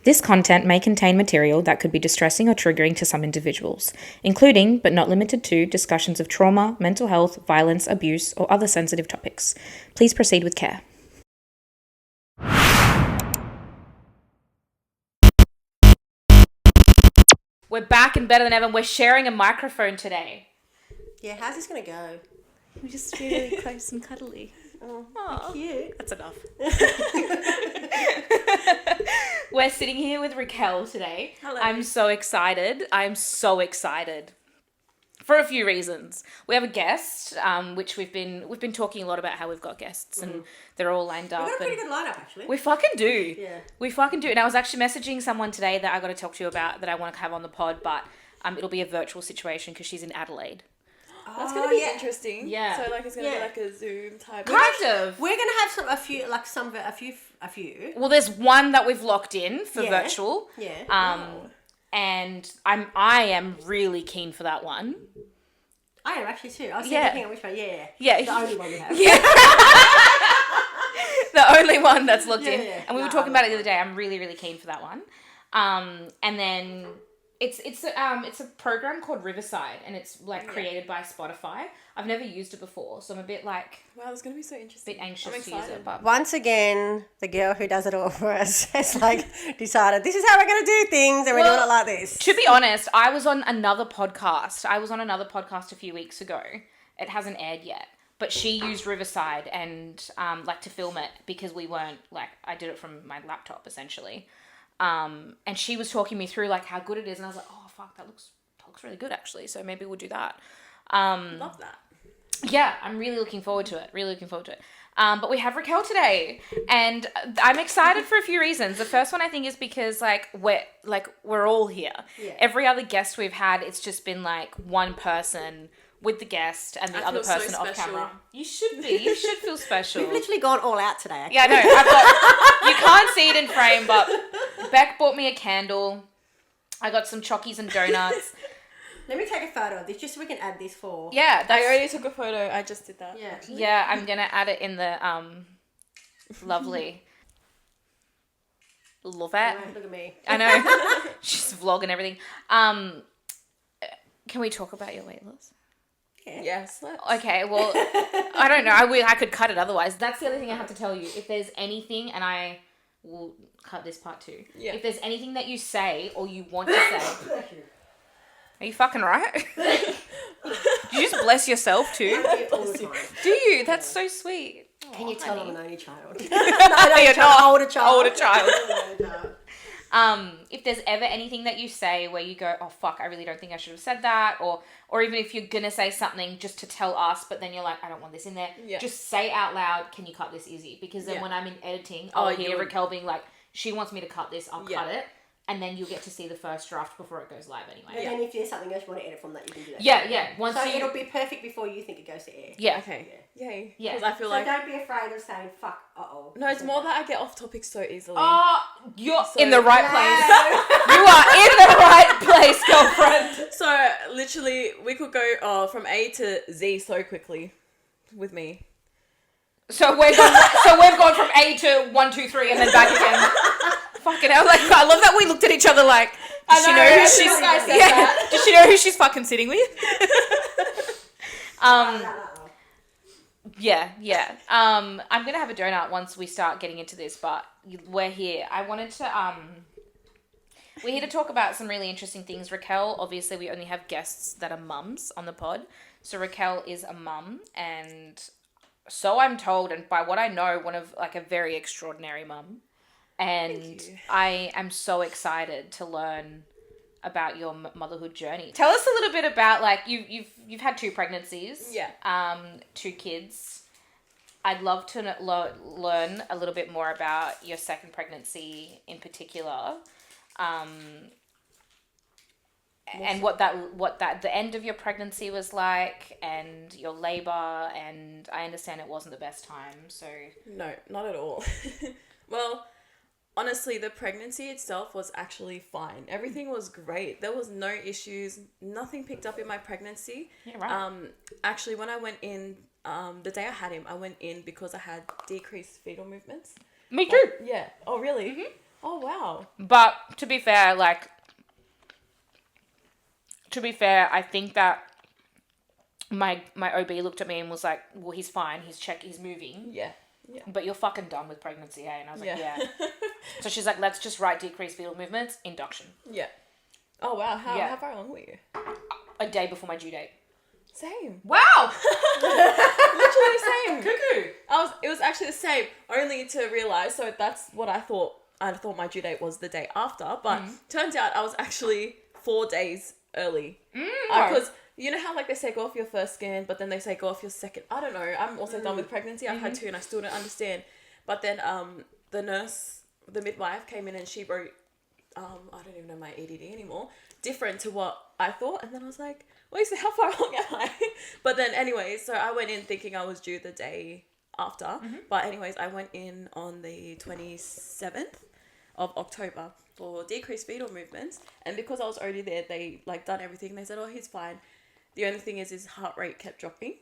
This content may contain material that could be distressing or triggering to some individuals, including, but not limited to, discussions of trauma, mental health, violence, abuse, or other sensitive topics. Please proceed with care. We're back and better than ever. We're sharing a microphone today. Yeah, how's this going to go? We just feel really close and cuddly. Oh, cute. That's enough. We're sitting here with Raquel today. Hello. I'm so excited. For a few reasons. We have a guest, which we've been talking a lot about how we've got guests and they're all lined up. We've got a pretty good lineup, actually. We fucking do. Yeah. We fucking do. And I was actually messaging someone today that I got to talk to you about that I want to have on the pod, but it'll be a virtual situation because she's in Adelaide. That's going to be interesting. Yeah. So, like, it's going to be like a Zoom type. Kind of. We're going to have a few. Well, there's one that we've locked in for virtual. Yeah. And I am really keen for that one. I am actually too. I was thinking which one. Yeah. The only one we have. Yeah. The only one that's locked in. Yeah. And we were talking about it the other day. I'm really, really keen for that one. And then it's a program called Riverside, and it's like created by Spotify. I've never used it before, so I'm a bit like, wow, it's going to be so interesting. bit anxious to use it. But Once again, the girl who does it all for us has decided this is how we're going to do things, and we're doing it like this. To be honest, I was on another podcast. A few weeks ago. It hasn't aired yet. But she used Riverside and to film it because we weren't I did it from my laptop essentially. And she was talking me through how good it is, and I was like, oh fuck, that looks really good actually. So maybe we'll do that. Love that. Yeah, I'm really looking forward to it. But we have Raquel today, and I'm excited for a few reasons. The first one I think is because we're all here. Yeah. Every other guest we've had, it's just been one person with the guest and the other person off camera. You should be. You should feel special. We've literally gone all out today, actually. Yeah, I know. You can't see it in frame, but Bec bought me a candle. I got some chockies and donuts. Let me take a photo of this just so we can add this for... Yeah, I already took a photo. I just did that. Yeah. Yeah, I'm going to add it in the lovely... Love it. Right, look at me. I know. She's vlogging everything. Can we talk about your weight loss? Yeah. Yes, let's. Okay, well, I don't know. I could cut it otherwise. That's the other thing I have to tell you. If there's anything, and I will cut this part too. Yeah. If there's anything that you say or you want to say... Are you fucking right? You just bless yourself too? All the time. Do you? That's so sweet. Can you tell I'm an only child? You're not. Older child. Older child. No. If there's ever anything that you say where you go, oh fuck, I really don't think I should have said that, or even if you're gonna say something just to tell us, but then you're like, I don't want this in there, just say out loud, can you cut this, Izzy? Because then when I'm in editing, I'll hear Raquel being like, she wants me to cut this, I'll cut it. And then you'll get to see the first draft before it goes live anyway. And then if there's something else you want to edit from that, you can do that. Yeah. It'll be perfect before you think it goes to air. Yeah. Okay. Yay. Yeah. Because I feel So don't be afraid of saying, fuck, uh-oh. No, it's more that I get off topic so easily. Oh, you're in the right place. You are in the right place, girlfriend. So, literally, we could go from A to Z so quickly with me. So we've gone from A to 1, 2, 3 and then back again. Fucking hell, I love that we looked at each other like, does she know who she's does she know who she's fucking sitting with? Yeah. I'm gonna have a donut once we start getting into this, but we're here. I wanted to we're here to talk about some really interesting things. Raquel, obviously we only have guests that are mums on the pod. So Raquel is a mum, and so I'm told, and by what I know, one of a very extraordinary mum. And I am so excited to learn about your motherhood journey. Tell us a little bit about you've had 2 pregnancies. Yeah. 2 kids. I'd love to learn a little bit more about your second pregnancy in particular. And what the end of your pregnancy was like, and your labor, and I understand it wasn't the best time. So no, not at all. Well, honestly, the pregnancy itself was actually fine. Everything was great. There was no issues. Nothing picked up in my pregnancy. Yeah, right. Actually, when I went in, the day I had him, I went in because I had decreased fetal movements. Me too. Yeah. Oh, really? Mm-hmm. Oh, wow. But to be fair, I think that my OB looked at me and was like, well, he's fine. He's moving. Yeah. Yeah. But you're fucking done with pregnancy, hey? And I was like, Yeah. yeah. So she's like, let's just write decreased fetal movements, induction. Yeah. Oh, wow. How Yeah. far along were you? A day before my due date. Same. Wow! Literally same. Cuckoo! It was actually the same, only to realise, so that's what I thought. I thought my due date was the day after, but turns out I was actually 4 days early. Because you know how like they say go off your first scan, but then they say go off your second. I don't know. I'm also done with pregnancy. I've had 2 and I still don't understand. But then the midwife came in and she wrote, I don't even know my EDD anymore, different to what I thought. And then I was like, wait, so how far along am I? But then anyways, so I went in thinking I was due the day after. But anyways, I went in on the 27th of October for decreased fetal movements. And because I was already there, they like done everything. They said, oh, he's fine. The only thing is his heart rate kept dropping.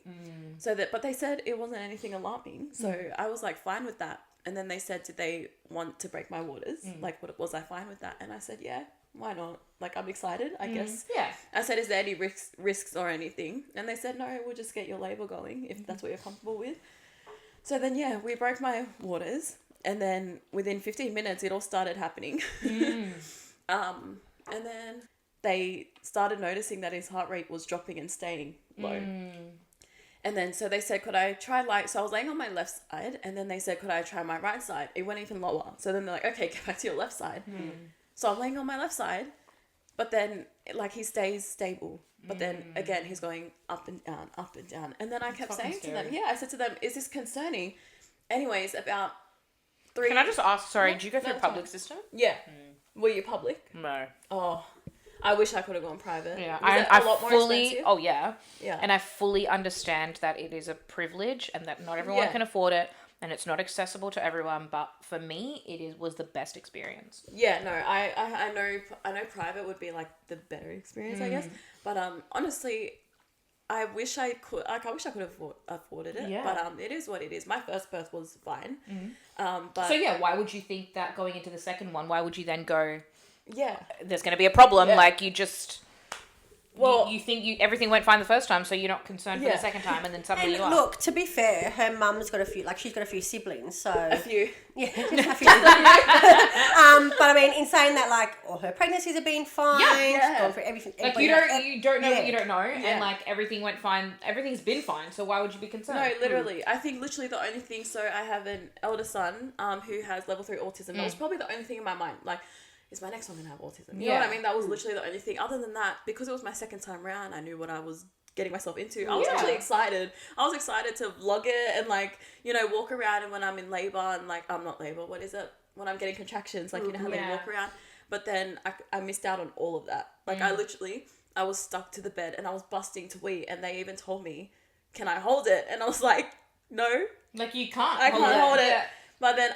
But they said it wasn't anything alarming. So I was like fine with that. And then they said, did they want to break my waters? Like, was I fine with that? And I said, yeah, why not? Like, I'm excited, I guess. Yeah. I said, is there any risks or anything? And they said, no, we'll just get your labour going if that's what you're comfortable with. So then, yeah, we broke my waters. And then within 15 minutes, it all started happening. And then they started noticing that his heart rate was dropping and staying low. And then, so they said, could I try so I was laying on my left side, and then they said, could I try my right side? It went even lower. So then they're like, okay, get back to your left side. So I'm laying on my left side, but then, like, he stays stable. But then, again, he's going up and down, up and down. And then I kept saying to them, I said to them, is this concerning? Anyways, about 3... Can I just ask, sorry, did you go through a that's public fine. system? Yeah. Were you public? No. Oh, I wish I could have gone private. Yeah, Was it I a lot more fully. expensive? Oh yeah. Yeah. And I fully understand that it is a privilege and that not everyone can afford it, and it's not accessible to everyone. But for me, was the best experience. Yeah, no, I know private would be like the better experience, I guess. But honestly, I wish I could have afforded it. Yeah. But it is what it is. My first birth was fine. But So yeah, why would you think that going into the second one? Why would you then go? yeah. There's going to be a problem. Yeah. Like you just. Well, you think everything went fine the first time, so you're not concerned for the second time, and then suddenly And you are. look, to be fair, her mum's got she's got a few siblings, so a few. yeah, just a few. But I mean, in saying that, like, all her pregnancies have been fine. Yeah. She's gone through everything. Like everybody else. you don't know what Yeah. you don't know, Yeah. and like everything went fine. Everything's been fine. So why would you be concerned? No, literally. I think literally the only thing. So I have an elder son, who has level 3 autism. That was probably the only thing in my mind. Like, is my next one gonna have autism? You know what I mean? That was literally the only thing. Other than that, because it was my second time round, I knew what I was getting myself into. I was actually excited. I was excited to vlog it and like, you know, walk around, and when I'm in labor and like, I'm not labor. What is it? When I'm getting contractions, like, you know how they walk around. But then I missed out on all of that. Like I was stuck to the bed and I was busting to wee, and they even told me, can I hold it? And I was like, no, Like you can't. I can't hold it. Yeah. But then,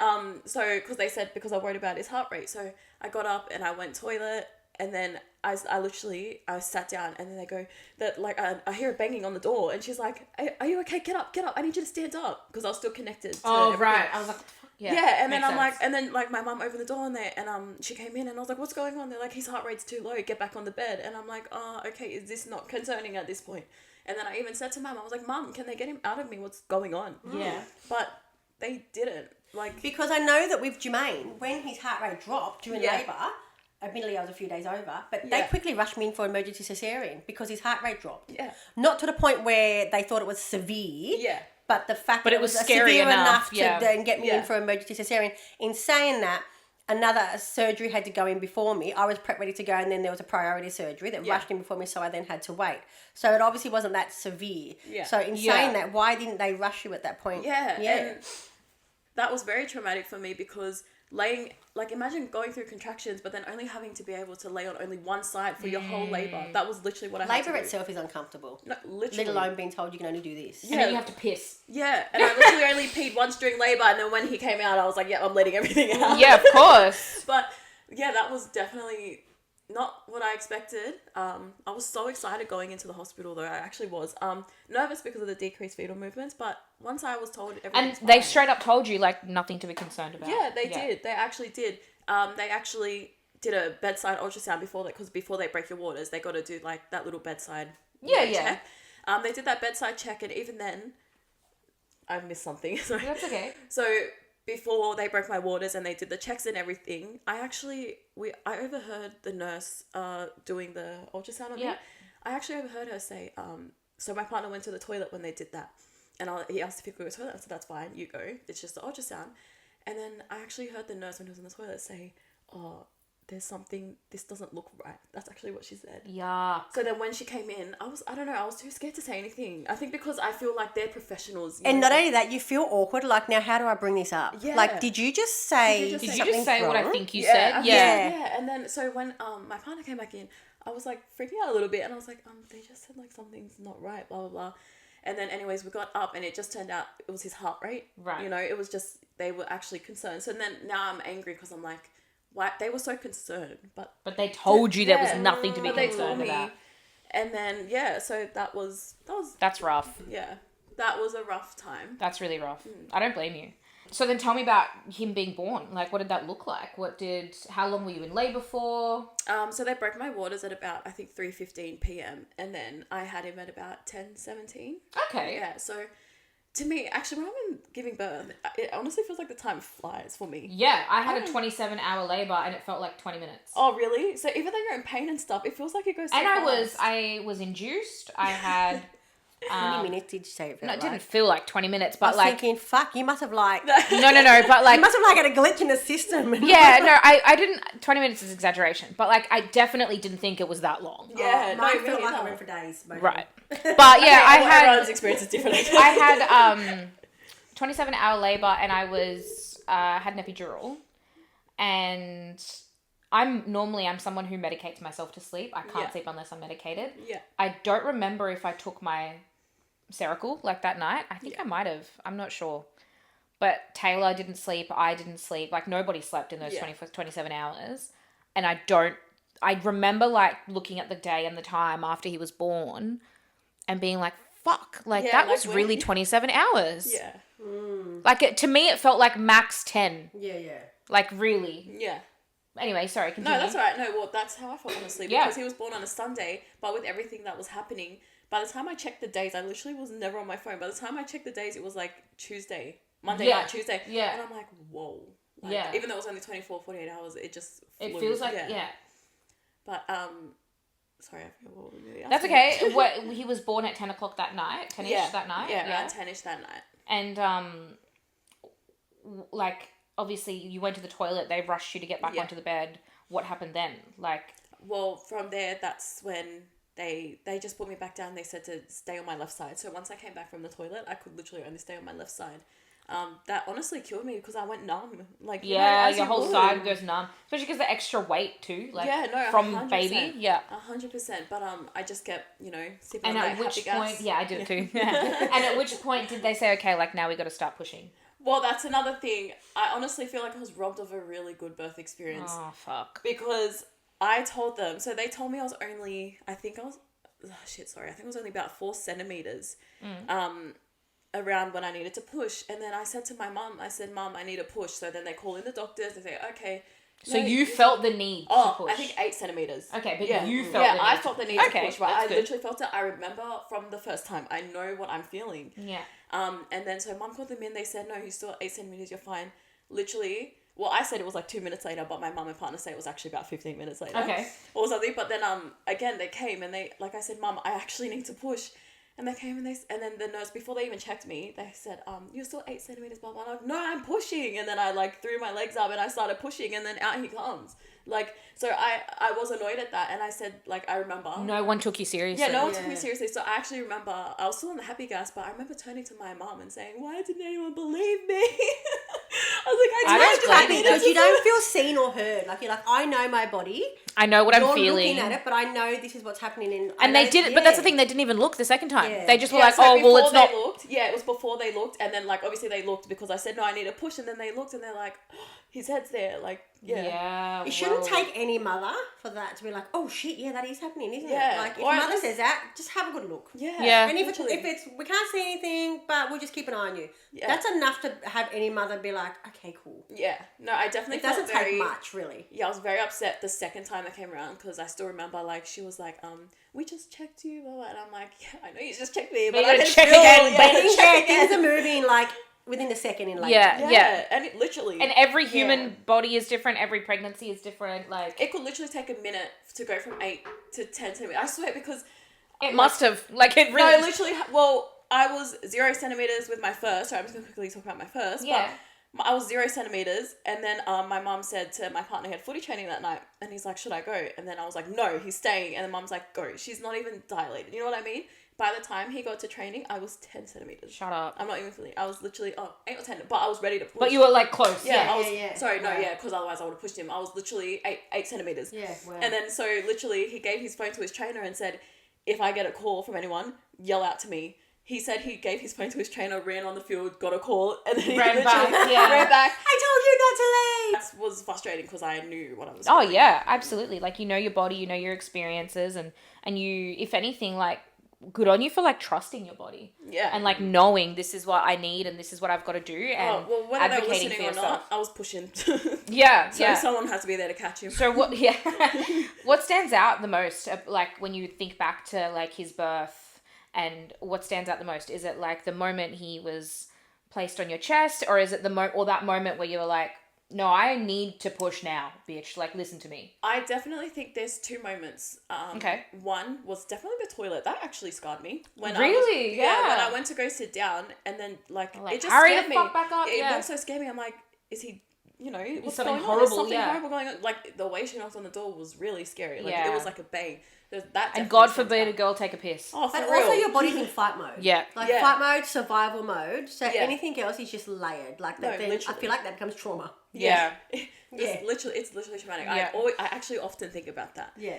so, because they said, because I worried about his heart rate. So I got up and I went toilet, and then I sat down, and then they go, that like, I hear a banging on the door, and she's like, are you okay? Get up. I need you to stand up. Because I was still connected to everything. Right. I was like, Yeah, and then I'm sense. like, and then like my mum opened the door, and she came in, and I was like, what's going on? They're like, his heart rate's too low, get back on the bed. And I'm like, oh, okay, is this not concerning at this point? And then I even said to mum, I was like, Mum, can they get him out of me? What's going on? Yeah. But they didn't. Like, Because I know that with Jermaine, when his heart rate dropped during Yeah. labour, admittedly I was a few days over, but Yeah. they quickly rushed me in for emergency cesarean because his heart rate dropped. Yeah. Not to the point where they thought it was severe. Yeah. But the fact But that it was was scary severe enough, to yeah. then get me Yeah. in for emergency cesarean. In saying that, another surgery had to go in before me. I was prepped ready to go, and then there was a priority surgery that Yeah. rushed in before me, so I then had to wait. So it obviously wasn't that severe. Yeah. So in Yeah. saying that, why didn't they rush you at that point? Yeah. And that was very traumatic for me, because imagine going through contractions, but then only having to be able to lay on only one side for your whole labour. That was literally what I had to Labour do. itself is uncomfortable. No, literally. Let alone being told you can only do this. And then you have to piss. Yeah, and I literally only peed once during labour, and then when he came out, I was like, yeah, I'm letting everything out. Yeah, of course. But yeah, that was definitely not what I expected. I was so excited going into the hospital, though. I actually was nervous because of the decreased fetal movements, but once I was told And everything's they fine- straight up told you like nothing to be concerned about. Yeah, they did. They actually did. they actually did a bedside ultrasound before that, because before they break your waters, they got to do like that little bedside check. They did that bedside check, and even then, I missed something. Sorry. That's okay. So before they broke my waters and they did the checks and everything, I overheard the nurse doing the ultrasound on me. I actually overheard her say, so my partner went to the toilet when they did that, and he asked if he could go to the toilet. I said, that's fine, you go. It's just the ultrasound. And then I actually heard the nurse when he was in the toilet say, oh, there's something, this doesn't look right. That's actually what she said. Yeah. So then when she came in, I was too scared to say anything. I think because I feel like they're professionals. And not only that, you feel awkward. Like, now, how do I bring this up? Yeah. Like, did you just say Did you just say what I think you yeah, said? Yeah. And then, so when my partner came back in, I was like freaking out a little bit, and I was like, they just said like something's not right, blah, blah, blah. And then anyways, we got up, and it just turned out it was his heart rate. Right. You know, it was just, they were actually concerned. So then now I'm angry because I'm like, why? They were so concerned, but they told you there was nothing to be but they concerned told me. about. And then, so that was, That's rough. yeah, that was a rough time. That's really rough. I don't blame you. So then tell me about him being born. Like, what did that look like? How long were you in labour for? So they broke my waters at about, I think, 3:15 p.m. And then I had him at about 10:17. Okay. Yeah, so to me, actually, when I'm giving birth, it honestly feels like the time flies for me. Yeah, I had a 27-hour labour and it felt like 20 minutes. Oh, really? So even though you're in pain and stuff, it feels like it goes so and fast. I was induced. I had... How many minutes did you say it felt No, it like? didn't feel like 20 minutes, I but was like... thinking, fuck, you must have like... No, but like... You must have like had a glitch in the system. Yeah, no, I didn't... 20 minutes is exaggeration, but like I definitely didn't think it was that long. Yeah, Mine no, felt really like I not. went for days. Right. But yeah, I had... Everyone's experience is different. I had 27-hour labour, and I was had an epidural, and I'm someone who medicates myself to sleep. I can't sleep unless I'm medicated. Yeah. I don't remember if I took my Seroquel like that night. I think I might have. I'm not sure. But Taylor didn't sleep. I didn't sleep. Like, nobody slept in those 27 hours. And I remember like looking at the day and the time after he was born and being like, fuck, like that was really 27 hours. Yeah. Like, to me, it felt like max 10. Yeah. Like, really. Yeah. Anyway, sorry, continue. No, that's all right. No, well, that's how I felt, honestly. Yeah. Because he was born on a Sunday, but with everything that was happening, by the time I checked the days, I literally was never on my phone. By the time I checked the days, it was like Monday night, Tuesday. Yeah. And I'm like, whoa. Like, Yeah. even though it was only 48 hours, it just It flew. feels like, yeah. But, sorry, I forgot what we really asked. That's okay. He was born at 10 o'clock that night, 10-ish that night. Yeah, around 10-ish that night. And, like, obviously you went to the toilet, they rushed you to get back onto the bed. What happened then? Like... Well, from there, that's when they just put me back down. They said to stay on my left side. So once I came back from the toilet, I could literally only stay on my left side. That honestly killed me because I went numb. Like, your whole side goes numb, especially because the extra weight too. Like, from 100%. baby, 100%. But I just kept, sipping and on at that which happy point, gas. I did it too. And at which point did they say, okay, like now we got to start pushing? Well, that's another thing. I honestly feel like I was robbed of a really good birth experience. Oh fuck! Because I told them, so they told me I was only, I think I was only about 4 centimeters. Around when I needed to push. And then I said to my mum, Mum, I need a push. So then they call in the doctors. They say, okay. So you felt the need to push? I think 8 centimeters. Okay, but you felt the need. Yeah, I felt the need to push, right? I good. literally felt it. I remember from the first time. I know what I'm feeling. Yeah. And then so Mum called them in. They said, no, you're still 8 centimeters. You're fine. Literally, well, I said it was like 2 minutes later, but my mum and partner say it was actually about 15 minutes later. Okay. Or something. But then, again, they came and they, like I said, Mum, I actually need to push. And they came and then the nurse, before they even checked me, they said, you're still 8 centimeters, blah, blah, blah. I'm like, no, I'm pushing. And then I like threw my legs up and I started pushing and then out he comes. Like, so I was annoyed at that. And I said, like, I remember. No one took you seriously. Yeah, no one took me seriously. So I actually remember, I was still on the happy gas, but I remember turning to my mum and saying, why didn't anyone believe me? I was like, I don't blame happy because you don't feel seen or heard. Like, you're like, I know my body. I know what I'm You're feeling. looking at it, but I know this is what's happening. And they didn't, but that's the thing, they didn't even look the second time. Yeah. They just were Yeah, like, so oh, well, it's before not... It was before they looked, and then, like, obviously they looked because I said, no, I need a push, and then they looked, and they're like, oh, his head's there. Like, Yeah. You shouldn't whoa. take any mother for that to be like, oh shit, yeah, that is happening, isn't Yeah. it? Like, if Or mother just- says that, just have a good look. Yeah. And if literally. it's we can't see anything, but we'll just keep an eye on you. Yeah. That's enough to have any mother be like, okay, cool. Yeah. No, I definitely It doesn't felt very, take much, really. Yeah, I was very upset the second time I came around because I still remember, like, she was like, we just checked you, blah, blah. And I'm like, yeah, I know you just checked me, but you I gotta can check still, again, yeah, baby. check Things again. are moving like within a second in labor. Yeah. And it literally, And every human body is different. Every pregnancy is different. Like, it could literally take a minute to go from 8 to 10 centimeters. I swear, because it must have. Like, it no, really. literally. Well, I was 0 centimeters with my first. So I'm just gonna quickly talk about my first. Yeah. But I was 0 centimeters, and then my mum said to my partner, he had footy training that night, and he's like, "Should I go?" And then I was like, "No, he's staying." And the mum's like, "Go." She's not even dilated. You know what I mean? By the time he got to training, I was 10 centimeters. Shut up. I'm not even feeling. I was literally 8 or 10, but I was ready to push. But you were like close. Yeah, I was. yeah. Sorry, no, Wow. yeah, because otherwise I would have pushed him. I was literally 8 centimeters. Yeah, wow. And then so literally he gave his phone to his trainer and said, "If I get a call from anyone, yell out to me." He said he gave his phone to his trainer, ran on the field, got a call, and then he Ran literally back, yeah. ran back. I told you not to leave. That was frustrating because I knew what I was Oh doing. yeah, absolutely. Like, you know your body, you know your experiences, and you, if anything, like, good on you for like trusting your body. Yeah. And like knowing this is what I need and this is what I've got to do and well, whether they were advocating listening for or yourself. not, I was pushing. Yeah, So yeah. someone has to be there to catch him. So what? Yeah. What stands out the most, like when you think back to like his birth, and what stands out the most? Is it like the moment he was placed on your chest, or is it or that moment where you were like, no, I need to push now, bitch. Like, listen to me. I definitely think there's two moments. Okay. One was definitely the toilet. That actually scarred me. When Really? Yeah. When I went to go sit down, and then like Like, it just hurry scared the me. fuck back up, It yeah. also scared me. I'm like, is he? You know, what's something going on? horrible, There's something yeah. horrible going on. Like the way she knocked on the door was really scary. Like Yeah. it was like a bang. That And definitely God stands forbid a out. girl take a piss. Oh, for But real. also your body's in fight mode. Yeah. Like Yeah. fight mode, survival mode. So Yeah. anything else is just layered. Like that. No, Then I literally. feel like that becomes trauma. Yeah. It's literally traumatic. Yeah. I actually often think about that. Yeah.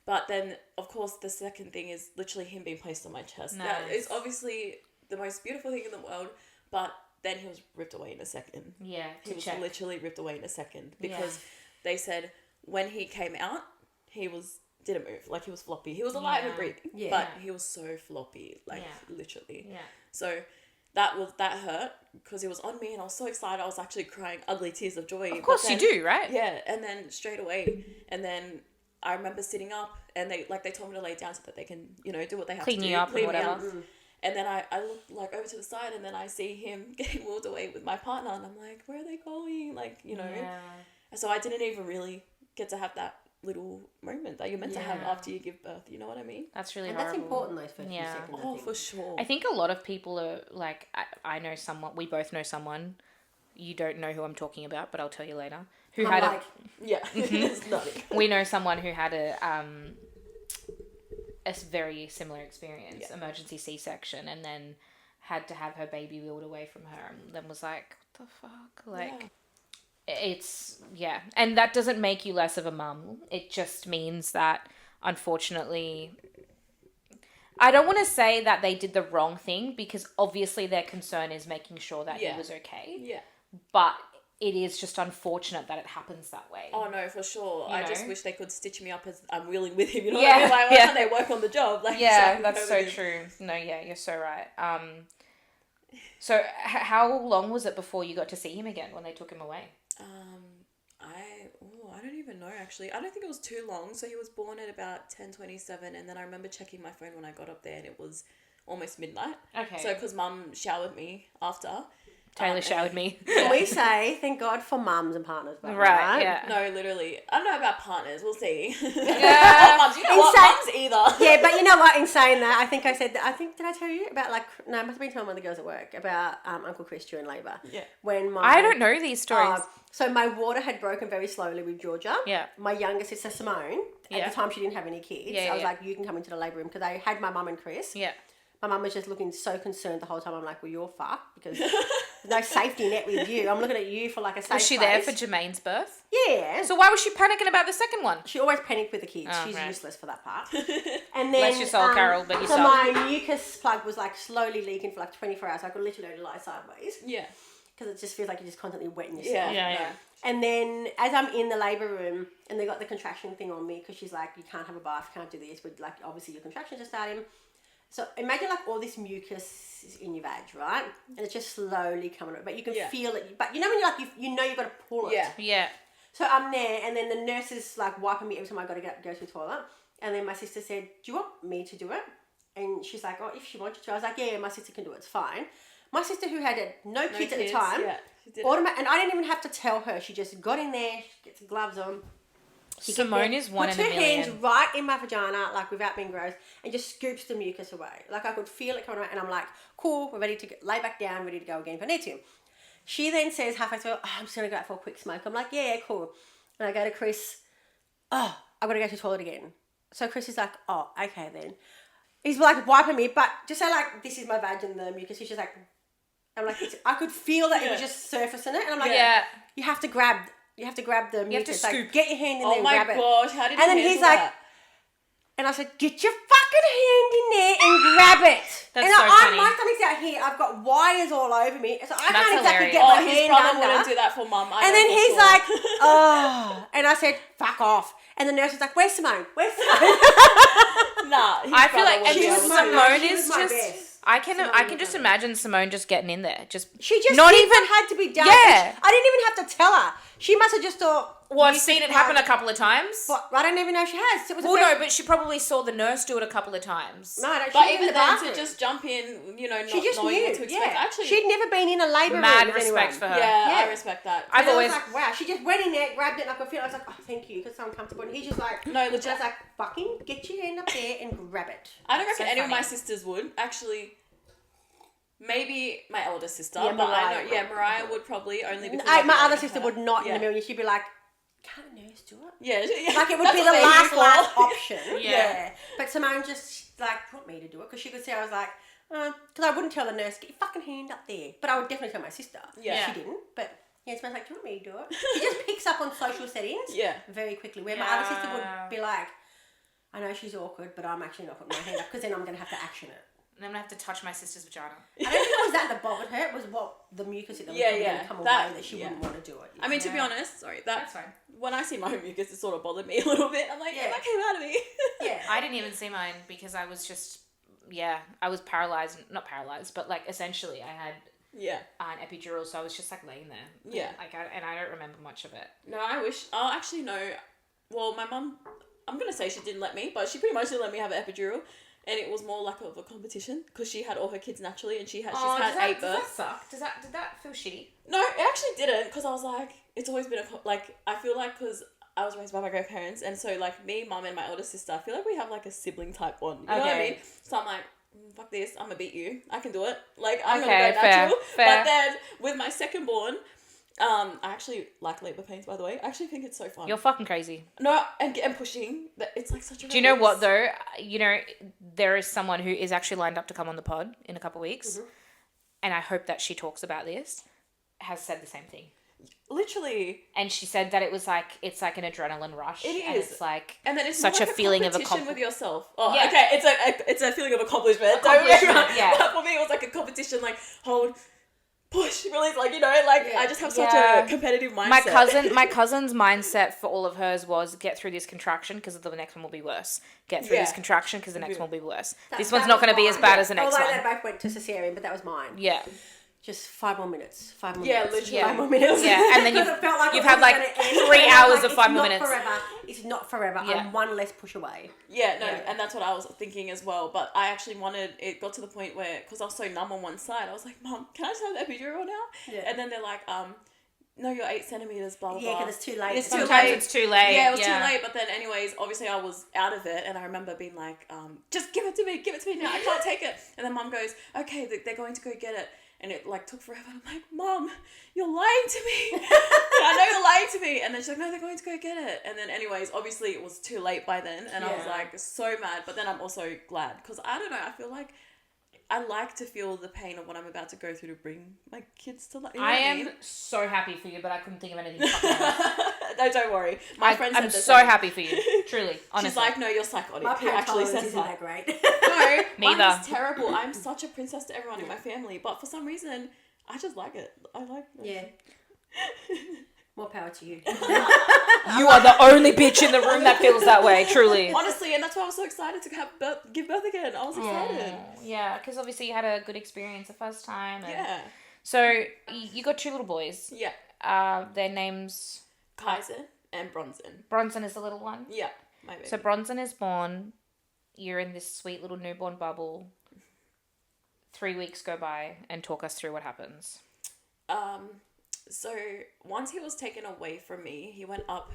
But then, of course, the second thing is literally him being placed on my chest. That Nice. is obviously the most beautiful thing in the world, but then he was ripped away in a second. Yeah. He To was check. literally ripped away in a second because they said when he came out, he didn't move. Like, he was floppy. He was alive and Yeah. breathing, Yeah. but he was so floppy, like Yeah. literally. Yeah. So that hurt because he was on me and I was so excited. I was actually crying ugly tears of joy. Of course you do, right? Yeah, and then straight away, and then I remember sitting up, and they told me to lay down so that they can, do what they have Clean to do. you up and me whatever. up. And then I look like over to the side, and then I see him getting wheeled away with my partner, and I'm like, where are they going? Like, Yeah. And so I didn't even really get to have that little moment that you're meant to have Yeah. after you give birth. You know what I mean? That's really And that's horrible. important, those first few Yeah. seconds. I Oh, think. for sure. I think a lot of people are like, I know someone, we both know someone, you don't know who I'm talking about, but I'll tell you later, who I'm had like, Yeah, Mm-hmm. it's nutty. we know someone who had a very similar experience, Yeah. emergency C-section, and then had to have her baby wheeled away from her, and then was like, what the fuck? Like, it's, yeah. And that doesn't make you less of a mum. It just means that, unfortunately, I don't want to say that they did the wrong thing, because obviously their concern is making sure that he was okay. Yeah. But it is just unfortunate that it happens that way. Oh no, for sure. You I just know? wish they could stitch me up as I'm wheeling with him. You know Yeah, what I mean? Like, why yeah. can't they work on the job? Like, Yeah, so that's so over true. No, yeah, you're so right. So how long was it before you got to see him again when they took him away? I don't even know actually. I don't think it was too long. So he was born at about 10:27, and then I remember checking my phone when I got up there, and it was almost midnight. Okay. So because Mum showered me after. Taylor showered me. we say thank God for mums and partners. But Right, yeah. No, literally. I don't know about partners. We'll see. Yeah. Or mums. You know what? Mums either. Yeah, but you know what? In saying that, I think I said that. Did I tell you about no? I must have been telling one of the girls at work about Uncle Chris during labour. Yeah. When I don't know these stories. So my water had broken very slowly with Georgia. Yeah. My younger sister Simone. At Yeah. the time, she didn't have any kids. Yeah, I was yeah. like, you can come into the labour room because I had my mum and Chris. Yeah. My mum was just looking so concerned the whole time. I'm like, well, you're fucked because there's no safety net with you. I'm looking at you for like a safe Was she there for Jermaine's birth? Yeah. So why was she panicking about the second one? She always panicked with the kids. Oh, She's right. useless for that part. And then, Bless your soul, Carol, but you so suck. my mucus plug was like slowly leaking for like 24 hours. I could literally only lie sideways Yeah. because it just feels like you're just constantly wetting yourself. Yeah. And then as I'm in the labour room and they got the contraction thing on me because she's like, you can't have a bath, can't do this, but like obviously your contractions are starting. So imagine like all this mucus is in your vag, right? And it's just slowly coming out, but you can feel it. But you know when you're like, you know you've got to pull it. Yeah. So I'm there, and then the nurse is like wiping me every time I got to go to the toilet. And then my sister said, do you want me to do it? And she's like, oh, if she wanted to. I was like, yeah, my sister can do it. It's fine. My sister, who had no kids at the time, and I didn't even have to tell her. She just got in there, she gets gloves on. Simone is one in a million. Puts her hands right in my vagina, like without being gross, and just scoops the mucus away. Like I could feel it coming out, and I'm like, cool, we're ready to lay back down, ready to go again if I need to. She then says halfway through, I'm just going to go out for a quick smoke. I'm like, yeah, cool. And I go to Chris, I've got to go to the toilet again. So Chris is like, oh, okay then. He's like wiping me, but just say like, this is my vag and the mucus. He's just like, I'm like, I could feel that it was just surfacing it. And I'm like, you have to grab the mucus. You have to scoop. Like, get your hand in there and grab it. Oh my gosh, how did you And then he's like, and I said, get your fucking hand in there and grab it. That's and so funny. My stomach's out here. I've got wires all over me. So I That's can't exactly hilarious. get my his hand brother under. wouldn't do that for mum. And then he's like, oh. And I said, fuck off. And the nurse was like, where's Simone? Where's Simone? I feel like Simone she is was my just. best. I can just imagine Simone just getting in there. She just not did even what had to be done. Yeah. I didn't even have to tell her. She must have just thought. Well, I've seen it happen a couple of times. But I don't even know if she has. It was Well, no, but she probably saw the nurse do it a couple of times. No, she But was in even the then, bathroom. to just jump in, you know, not She just knowing knew. what to expect. Actually, she'd never been in a labour room Mad with respect anyone. for her. Yeah, I respect that. I was like, wow. She just went in there, grabbed it, and I could feel it. I was like, oh, thank you, because I'm comfortable. And he's just like, No, legit. I was like, fucking get your hand up there and grab it. I don't reckon So any of funny. my sisters would. Actually, maybe my older sister. Yeah, but Mariah. I know, Mariah would probably only because My other sister would not in a million. She'd be like, can't a nurse do it? Yeah. Like it would That's be what the they're here for. last option. Yeah. But Simone just like want me to do it because she could see I was like, because I wouldn't tell the nurse, get your fucking hand up there. But I would definitely tell my sister. Yeah. She didn't. But yeah, Simone's like, do you want me to do it? She just picks up on social settings very quickly. Where my other sister would be like, I know she's awkward, but I'm actually not putting my hand up because then I'm going to have to action it. And I'm going to have to touch my sister's vagina. I don't think it was that bothered her. It was what the mucus that was going to come away that she wouldn't want to do it. I mean, to be honest, That's fine. When I see my own mucus, it sort of bothered me a little bit. I'm like, that came out of me. Yeah. I didn't even see mine because I was just, I was paralyzed. Not paralyzed, but like essentially I had an epidural, so I was just like laying there. Yeah. And I don't remember much of it. No, I'll actually know. Well, my mum, I'm going to say she didn't let me, but she pretty much didn't let me have an epidural. And it was more like of a competition because she had all her kids naturally and she's had 8 births. Does that suck? Did that feel shitty? No, it actually didn't because I was like, it's always been I feel like because I was raised by my grandparents and so like me, mum and my older sister, I feel like we have like a sibling type bond. You know what I mean? So I'm like, fuck this, I'm gonna beat you. I can do it. Like I'm gonna go natural. Fair. But then with my second born, I actually like labour pains, by the way. I actually think it's so fun. You're fucking crazy. No, and pushing. It's like such a. Do you know what though? You know, there is someone who is actually lined up to come on the pod in a couple of weeks, and I hope that she talks about this. Has said the same thing. Literally. And she said that it's like an adrenaline rush. It is. And it's like and then it's such like a feeling of competition with yourself. Oh, yeah. Okay. It's a feeling of accomplishment. Don't get me wrong. Yeah. But for me, it was like a competition. Like hold, push, release. Like I just have such a competitive mindset. My cousin's mindset for all of hers was get through this contraction because the next one will be worse. Get through this contraction because the next one will be worse. This one's not going to be as bad as the next one. Although they both went to cesarean, but that was mine. Yeah. Just 5 more minutes. 5 more Yeah, minutes. literally. 5 more minutes. Yeah, and then Because it felt like you've it had was like gonna end. 3 hours of It's 5 more not minutes. Forever. It's not forever. Yeah. I'm one less push away. Yeah, no, and that's what I was thinking as well. But I actually it got to the point where, because I was so numb on one side, I was like, Mum, can I just have the epidural now? Yeah. And then they're like, no, you're 8 centimeters, blah, blah, blah. Yeah, because it's too late. Sometimes it's too late. Yeah, it was too late. But then anyways, obviously I was out of it. And I remember being like, just give it to me now. I can't take it. And then Mum goes, okay, they're going to go get it. And it like took forever. I'm like, Mum, you're lying to me. I know you're lying to me. And then she's like, no, they're going to go get it. And then anyways, obviously it was too late by then. And I was like so mad. But then I'm also glad because I don't know. I feel like I like to feel the pain of what I'm about to go through to bring my kids to life. You know I what am mean? so happy for you, but I couldn't think of anything fucking else. No, don't worry. My friend said I'm the so same. happy for you. Truly, honestly. She's like, no, you're psychotic. My He actually says isn't that great. No, Neither. mine is terrible. I'm such a princess to everyone in my family, but for some reason, I just like it. I like it. Yeah. More power to you. You are the only bitch in the room that feels that way, truly. Honestly, and that's why I was so excited to give birth again. I was excited. Yeah, because obviously you had a good experience the first time. And Yeah. So you got 2 little boys. Yeah. Their names... Kaiser and Bronson. Bronson is the little one. Yeah, my baby. So Bronson is born. You're in this sweet little newborn bubble. 3 weeks go by, and talk us through what happens. So once he was taken away from me, he went up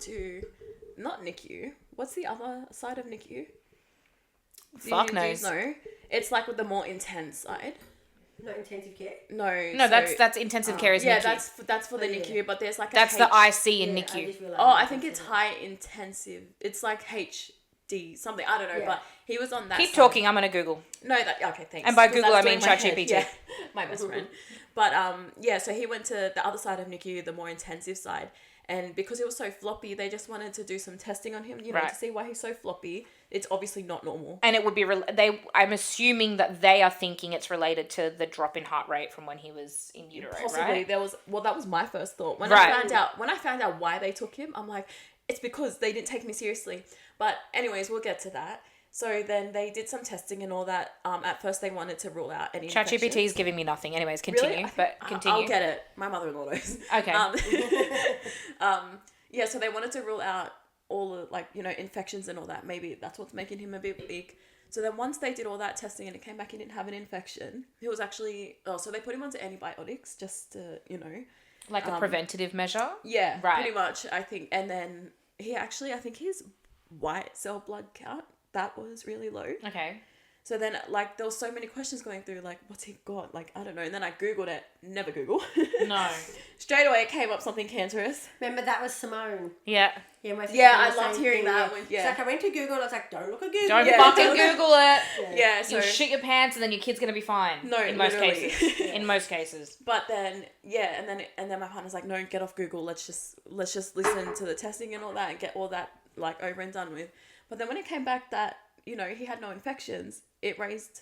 to, not NICU. What's the other side of NICU? Fuck knows. No, it's like with the more intense side. Not intensive care. No, that's intensive care is yeah, NICU. that's for the NICU, but there's like that's the IC in NICU. I think it's high intensive. It's like HD something. I don't know, but he was on that. Keep side. talking. I'm gonna Google. No, okay, thanks. And by 'Cause Google, I that's mean doing my ChatGPT. head. Yeah, my best friend. But so he went to the other side of NICU, the more intensive side. And because he was so floppy, they just wanted to do some testing on him, to see why he's so floppy. It's obviously not normal. And it would be I'm assuming that they are thinking it's related to the drop in heart rate from when he was in utero, Possibly. right? That was my first thought. When I found out why they took him, I'm like, it's because they didn't take me seriously. But anyways, we'll get to that. So then they did some testing and all that. At first they wanted to rule out any ChatGPT is giving me nothing. Anyways, continue. Really? But continue. I'll get it. My mother-in-law knows. Okay. So they wanted to rule out all the infections and all that. Maybe that's what's making him a bit weak. So then once they did all that testing and it came back he didn't have an infection, he was actually so they put him onto antibiotics just to like a preventative measure. Yeah, right. Pretty much, I think. And then I think his white cell blood count, that was really low. Okay. So then, there was so many questions going through, what's he got? I don't know. And then I Googled it. Never Google. No. Straight away, it came up something cancerous. Remember, that was Simone. Yeah. Yeah, I loved hearing that. It's like, I went to Google and I was like, don't look at Google. Don't fucking Google it. Yeah, so... You'll shit your pants and then your kid's going to be fine. No, in most literally. cases. In most cases. But then, and then my partner's like, no, get off Google. Let's just listen to the testing and all that and get all that, over and done with. But then when it came back that, he had no infections, it raised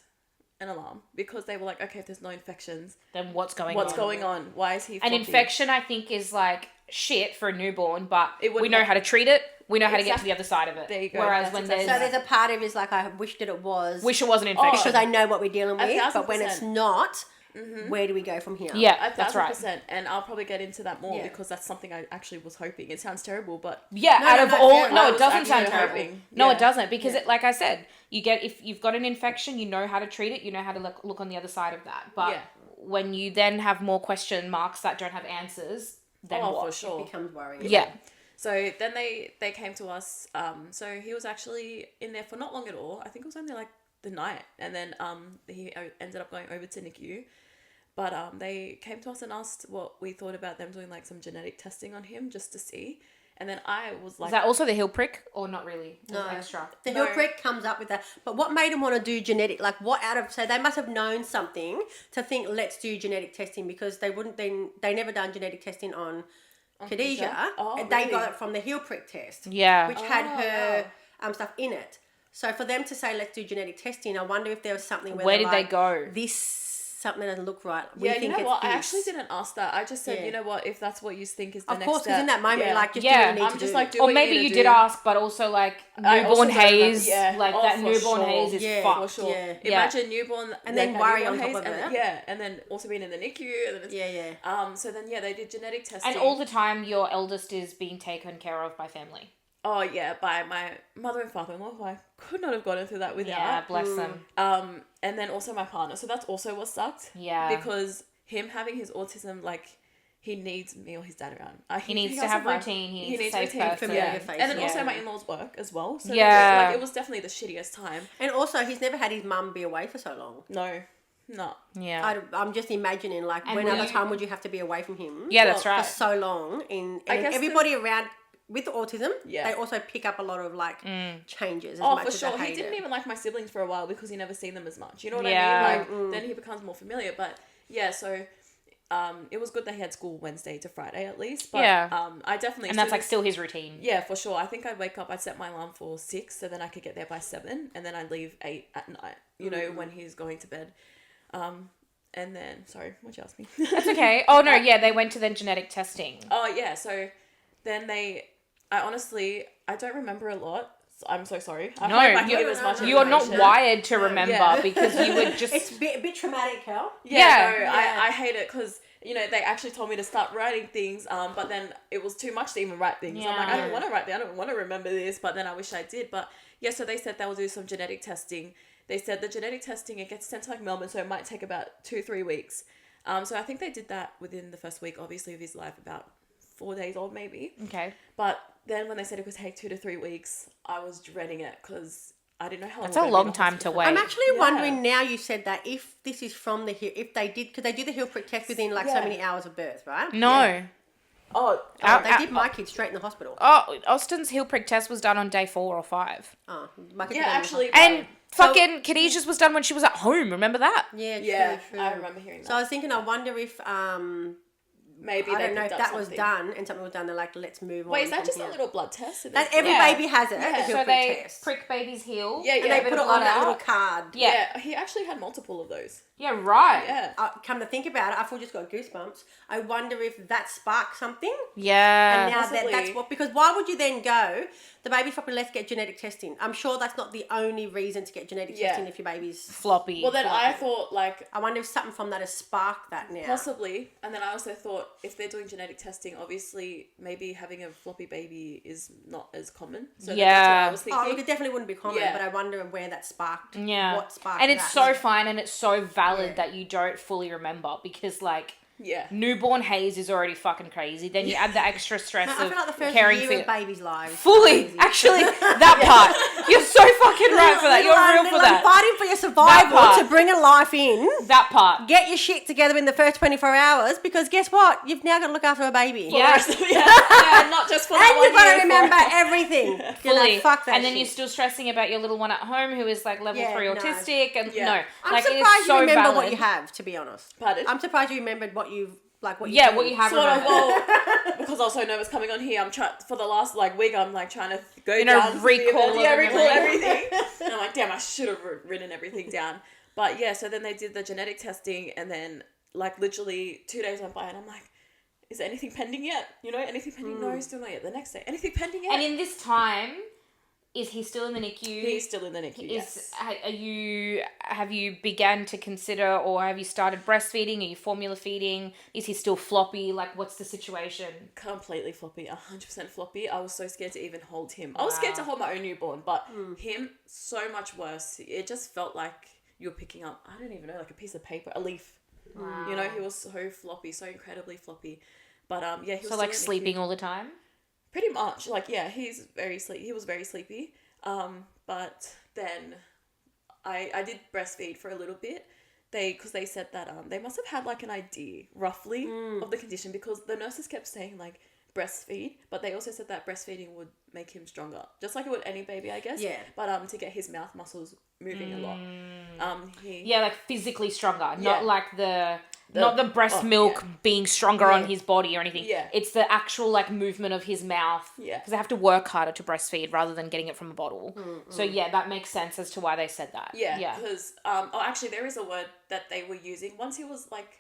an alarm because they were like, okay, if there's no infections, then what's going on? Why is he floppy? An infection, I think, is shit for a newborn, but we know how to treat it. We know how to get to the other side of it. There you go. Whereas So there's a part of it is I wish that it was. Wish it was an infection. Because I know what we're dealing with, 1,000%. but when it's not, where do we go from here? Yeah, that's right. 1,000%. And I'll probably get into that more because that's something I actually was hoping. It sounds terrible, but... Yeah, it doesn't sound terrible. Hoping. No, it doesn't, because like I said, if you've got an infection, you know how to treat it, you know how to look on the other side of that. But when you then have more question marks that don't have answers, then what? For sure. It becomes worrying. Yeah. So then they came to us. So he was actually in there for not long at all. I think it was only the night. And then he ended up going over to NICU. But they came to us and asked what we thought about them doing some genetic testing on him just to see. And then I was like... Is that also the heel prick or not really? No. Extra? The heel prick comes up with that. But what made them want to do genetic? So they must have known something to think, let's do genetic testing, because they never done genetic testing on Khadijah. They really? got it from the heel prick test. Yeah. Which had her stuff in it. So for them to say, let's do genetic testing, I wonder if there was something where did they go? This something doesn't look right. You know what? I actually didn't ask that. I just said, you know what, if that's what you think is the next step. Of course, because in that moment, do what you need to do. do or what maybe you did ask, but also newborn haze, that newborn haze is fucked. For sure. Yeah. Imagine newborn and then worry on top of it. And then also being in the NICU. And then so then they did genetic testing. And all the time, your eldest is being taken care of by family. Oh yeah, by my mother and father-in-law, who I could not have gotten through that without. Yeah, bless them. And then also my partner. So that's also what sucked. Yeah. Because him having his autism, he needs me or his dad around. He needs to have routine. He needs a safe person. Familiar face. And then also my in-laws work as well. So it was definitely the shittiest time. And also, he's never had his mum be away for so long. No. Yeah. I'm just imagining, when other time would you have to be away from him? Yeah, that's right. For so long. And everybody around... With autism, they also pick up a lot of changes. As much for as sure. They hate he didn't it. even like my siblings for a while because he never seen them as much. You know what I mean? Then he becomes more familiar. But so it was good that he had school Wednesday to Friday at least. But I definitely and that's still his routine. Yeah, for sure. I think I'd wake up. I'd set my alarm for 6, so then I could get there by 7, and then I'd leave 8 at night. You know, when he's going to bed. And then, sorry, what'd you ask me? That's okay. Oh, no, yeah, they went to then genetic testing. Oh, yeah. So then I don't remember a lot. So I'm so sorry. I No, hope I can give as much you're not information. wired to remember because you would just... It's a bit traumatic, hell. Yeah. I hate it because, they actually told me to start writing things, but then it was too much to even write things. Yeah. I'm like, I don't want to write them. I don't want to remember this, but then I wish I did. But yeah, so they said they'll do some genetic testing. They said the genetic testing, it gets sent to like Melbourne, so it might take about 2-3 weeks. So I think they did that within the first week, obviously, of his life, about 4 days old maybe. Okay. But then when they said it could take 2 to 3 weeks, I was dreading it because I didn't know how long. That's a long time to wait. I'm actually wondering now you said that if this is from the heel, if they did, because they do the heel prick test within like so many hours of birth, right? No. Yeah. Oh, they did my kid straight in the hospital. Oh, Austin's heel prick test was done on day 4 or 5. Oh, my kid yeah, actually. And fucking Khadijah's was done when she was at home. Remember that? Yeah, true. I remember hearing that. So I was thinking, I wonder if maybe I they don't know if picked up that was something. done and something was done. They're like, let's move on. Wait, is that from just here. a little blood test? That every Yeah. baby has it. Yeah. The heel So prick they test. prick baby's heel. Yeah, And they yeah. put it on blood that out. little card. Yeah. He actually had multiple of those. Yeah, right. Yeah. Come to think about it, I've just got goosebumps. I wonder if that sparked something. Yeah. And now Possibly. that's what, because why would you then go, the baby's floppy, let's get genetic testing? I'm sure that's not the only reason to get genetic testing if your baby's floppy. Well, then I thought like I wonder if something from that has sparked that now. possibly, and then I also thought if they're doing genetic testing, obviously maybe having a floppy baby is not as common. So then that's what I was thinking. Oh, look, it definitely wouldn't be common, Yeah. but I wonder where that sparked. Yeah. What sparked and it's that. so fine and it's so valid Yeah. that you don't fully remember because, like, Yeah. newborn haze is already fucking crazy. Then you add the extra stress I of feel like the first caring year for of babies' lives. fully, crazy. actually, that part. You're so fucking right for that. You're real for that. Fighting for your survival part. to bring a life in. That part. Get your shit together in the first 24 hours because guess what? You've now got to look after a baby. Yeah. Yeah, not just for that And one you've got year to remember everything. Fully. Fuck that and then shit. you're still stressing about your little one at home who is like level 3 no. autistic and Yeah. no. I'm like, it is surprised so you remember valid. what you have, to be honest. Pardon? I'm surprised you remembered what you've, like what you Yeah, do. what you have Sort of, remembered. well, because I was so nervous coming on here, I'm trying for the last week. I'm like trying to go down, recall through the event. of recall everything. everything. And I'm like, damn, I should have written everything down. But yeah, so then they did the genetic testing, and then like literally 2 days went by, and I'm like, is there anything pending yet? Anything pending? No, still not yet. The next day, anything pending yet? And in this time, is he still in the NICU? He's still in the NICU. Yes. Have you began to consider, or have you started breastfeeding? Are you formula feeding? Is he still floppy? Like, what's the situation? Completely floppy, 100% floppy. I was so scared to even hold him. I was scared to hold my own newborn, but him, so much worse. It just felt like you were picking up, I don't even know, like a piece of paper, a leaf. Wow. He was so floppy, so incredibly floppy. But yeah, he was So, still like, in the sleeping NICU. all the time? Pretty much. Like, yeah, he was very sleepy. But then I did breastfeed for a little bit. Because they said that they must have had like an idea roughly of the condition, because the nurses kept saying like breastfeed, but they also said that breastfeeding would make him stronger, just like it would any baby, I guess. Yeah. But to get his mouth muscles moving a lot. Yeah, like physically stronger, Yeah. not like not the breast milk being stronger on his body or anything. Yeah. It's the actual like movement of his mouth. Yeah. Because they have to work harder to breastfeed rather than getting it from a bottle. So yeah, that makes sense as to why they said that. Yeah, Yeah. because actually there is a word that they were using once he was like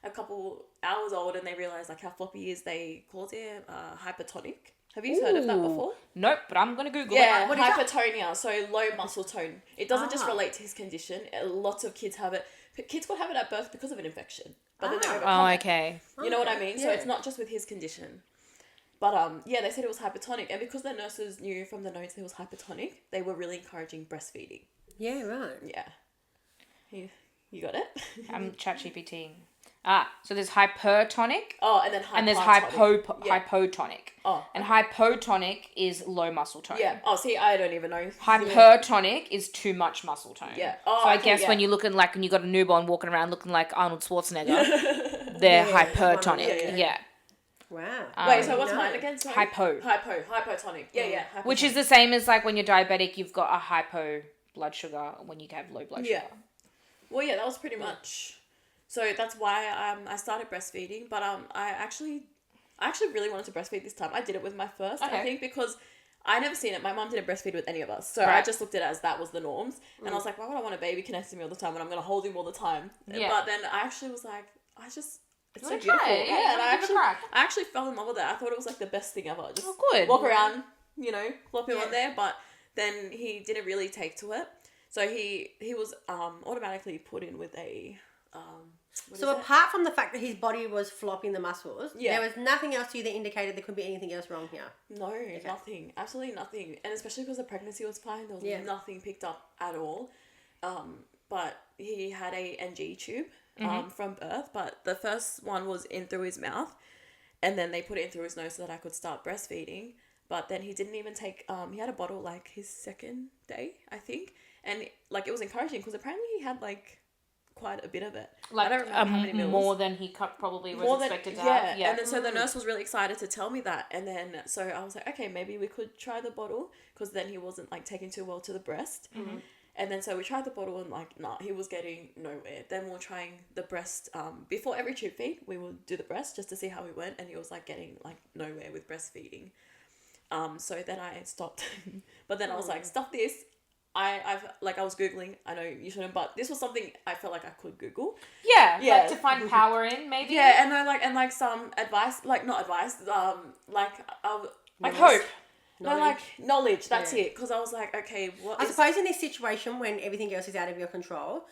a couple hours old, and they realized like how floppy he is. They called him hypertonic. Have you heard of that before? Nope, but I'm gonna Google Yeah, it. What is that? hypertonia, so low muscle tone. It doesn't just Ah. relate to his condition. Lots of kids have it. Kids could have it at birth because of an infection, but then they Ah. overcome Oh, it. okay. You know what I mean? So Yeah. it's not just with his condition. But yeah, they said it was hypertonic, and because the nurses knew from the notes it was hypertonic, they were really encouraging breastfeeding. Yeah, right. Yeah. You got it? I'm ChatGPTing. So there's hypertonic Oh, and then and there's hypertonic. hypotonic. Oh. And hypotonic is low muscle tone. Yeah. Oh, see, I don't even know. Hypertonic is too much muscle tone. Yeah. Oh, so I okay, guess yeah. when you're looking like when you got a newborn walking around looking like Arnold Schwarzenegger, they're Yeah, hypertonic. yeah. Wow. Wait, so what's No. mine again? Sorry? Hypotonic. Yeah. Which is the same as like when you're diabetic, you've got a hypo blood sugar when you have low blood sugar. Yeah. Well, yeah, that was pretty much. So that's why I started breastfeeding, but I actually really wanted to breastfeed this time. I did it with my first, I Okay. think, because I never seen it. My mum didn't breastfeed with any of us. So I Right. just looked at it as that was the norms. And I was like, why would I want a baby connected to me all the time when I'm going to hold him all the time? Yeah. But then I actually was like, it's You so wanna beautiful. try it? Yeah, you and wanna give it a crack. I actually fell in love with it. I thought it was like the best thing ever. Just good. walk around, flop him Yeah. on there. But then he didn't really take to it. So he was automatically put in with a So apart from the fact that his body was flopping the muscles, Yeah. there was nothing else to you that indicated there could be anything else wrong here. No, nothing. Absolutely nothing. And especially because the pregnancy was fine, there was nothing picked up at all. But he had a NG tube from birth, but the first one was in through his mouth, and then they put it in through his nose so that I could start breastfeeding. But then he didn't even take, he had a bottle like his second day, I think. And like it was encouraging because apparently he had like quite a bit of it. Like I don't remember how many mils. more than he probably was expected to have. Yeah. And then so the nurse was really excited to tell me that, and then so I was like, okay, maybe we could try the bottle because then he wasn't like taking too well to the breast. And then so we tried the bottle and like he was getting nowhere. Then we were trying the breast before every tube feed. We would do the breast just to see how he went, and he was like getting like nowhere with breastfeeding. So then I stopped, but then I was like, stop this. I was Googling, I know you shouldn't, but this was something I felt like I could Google. Yeah. Yeah. Like to find power in, maybe. Yeah, and some advice, not advice, Like hope. Knowledge, that's Yeah. it. Because I was like, okay, I suppose in this situation when everything else is out of your control,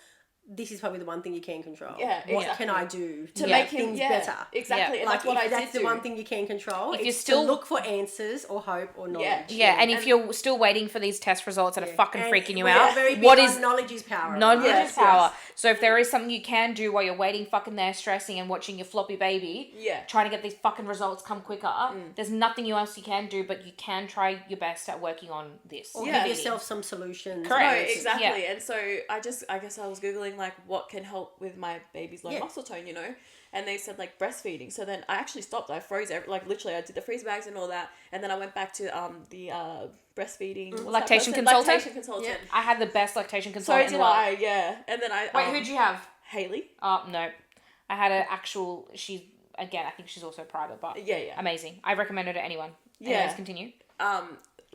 this is probably the one thing you can control. Yeah, What exactly. can I do to make make him things better? Exactly. Yeah. And Like that's what I that's did the do. one thing you can control. If If you're you still- to look for answers or hope or knowledge. Yeah, and if And- you're still waiting for these test results that are fucking And freaking you we're out, very big what on is knowledge is power. knowledge right? is power? So if there is something you can do while you're waiting fucking there stressing and watching your floppy baby, Yeah. trying to get these fucking results come quicker, there's nothing else you can do, but you can try your best at working on this. Or Yeah. give yourself some solutions. Correct. No, Right. exactly. Yeah. And so I guess I was Googling like what can help with my baby's low muscle tone, and they said like breastfeeding. So then I actually stopped. I froze literally I did the freeze bags and all that, and then I went back to the breastfeeding what's that Lactation person? consultant? Lactation consultant. Yeah. I had the best lactation So consultant in did the world. I, yeah. And then I Wait, who'd you have? Haley. Oh, no. I had an actual, I think she's also private, but Yeah. amazing. I recommend her to anyone. Yeah. Anyways, continue.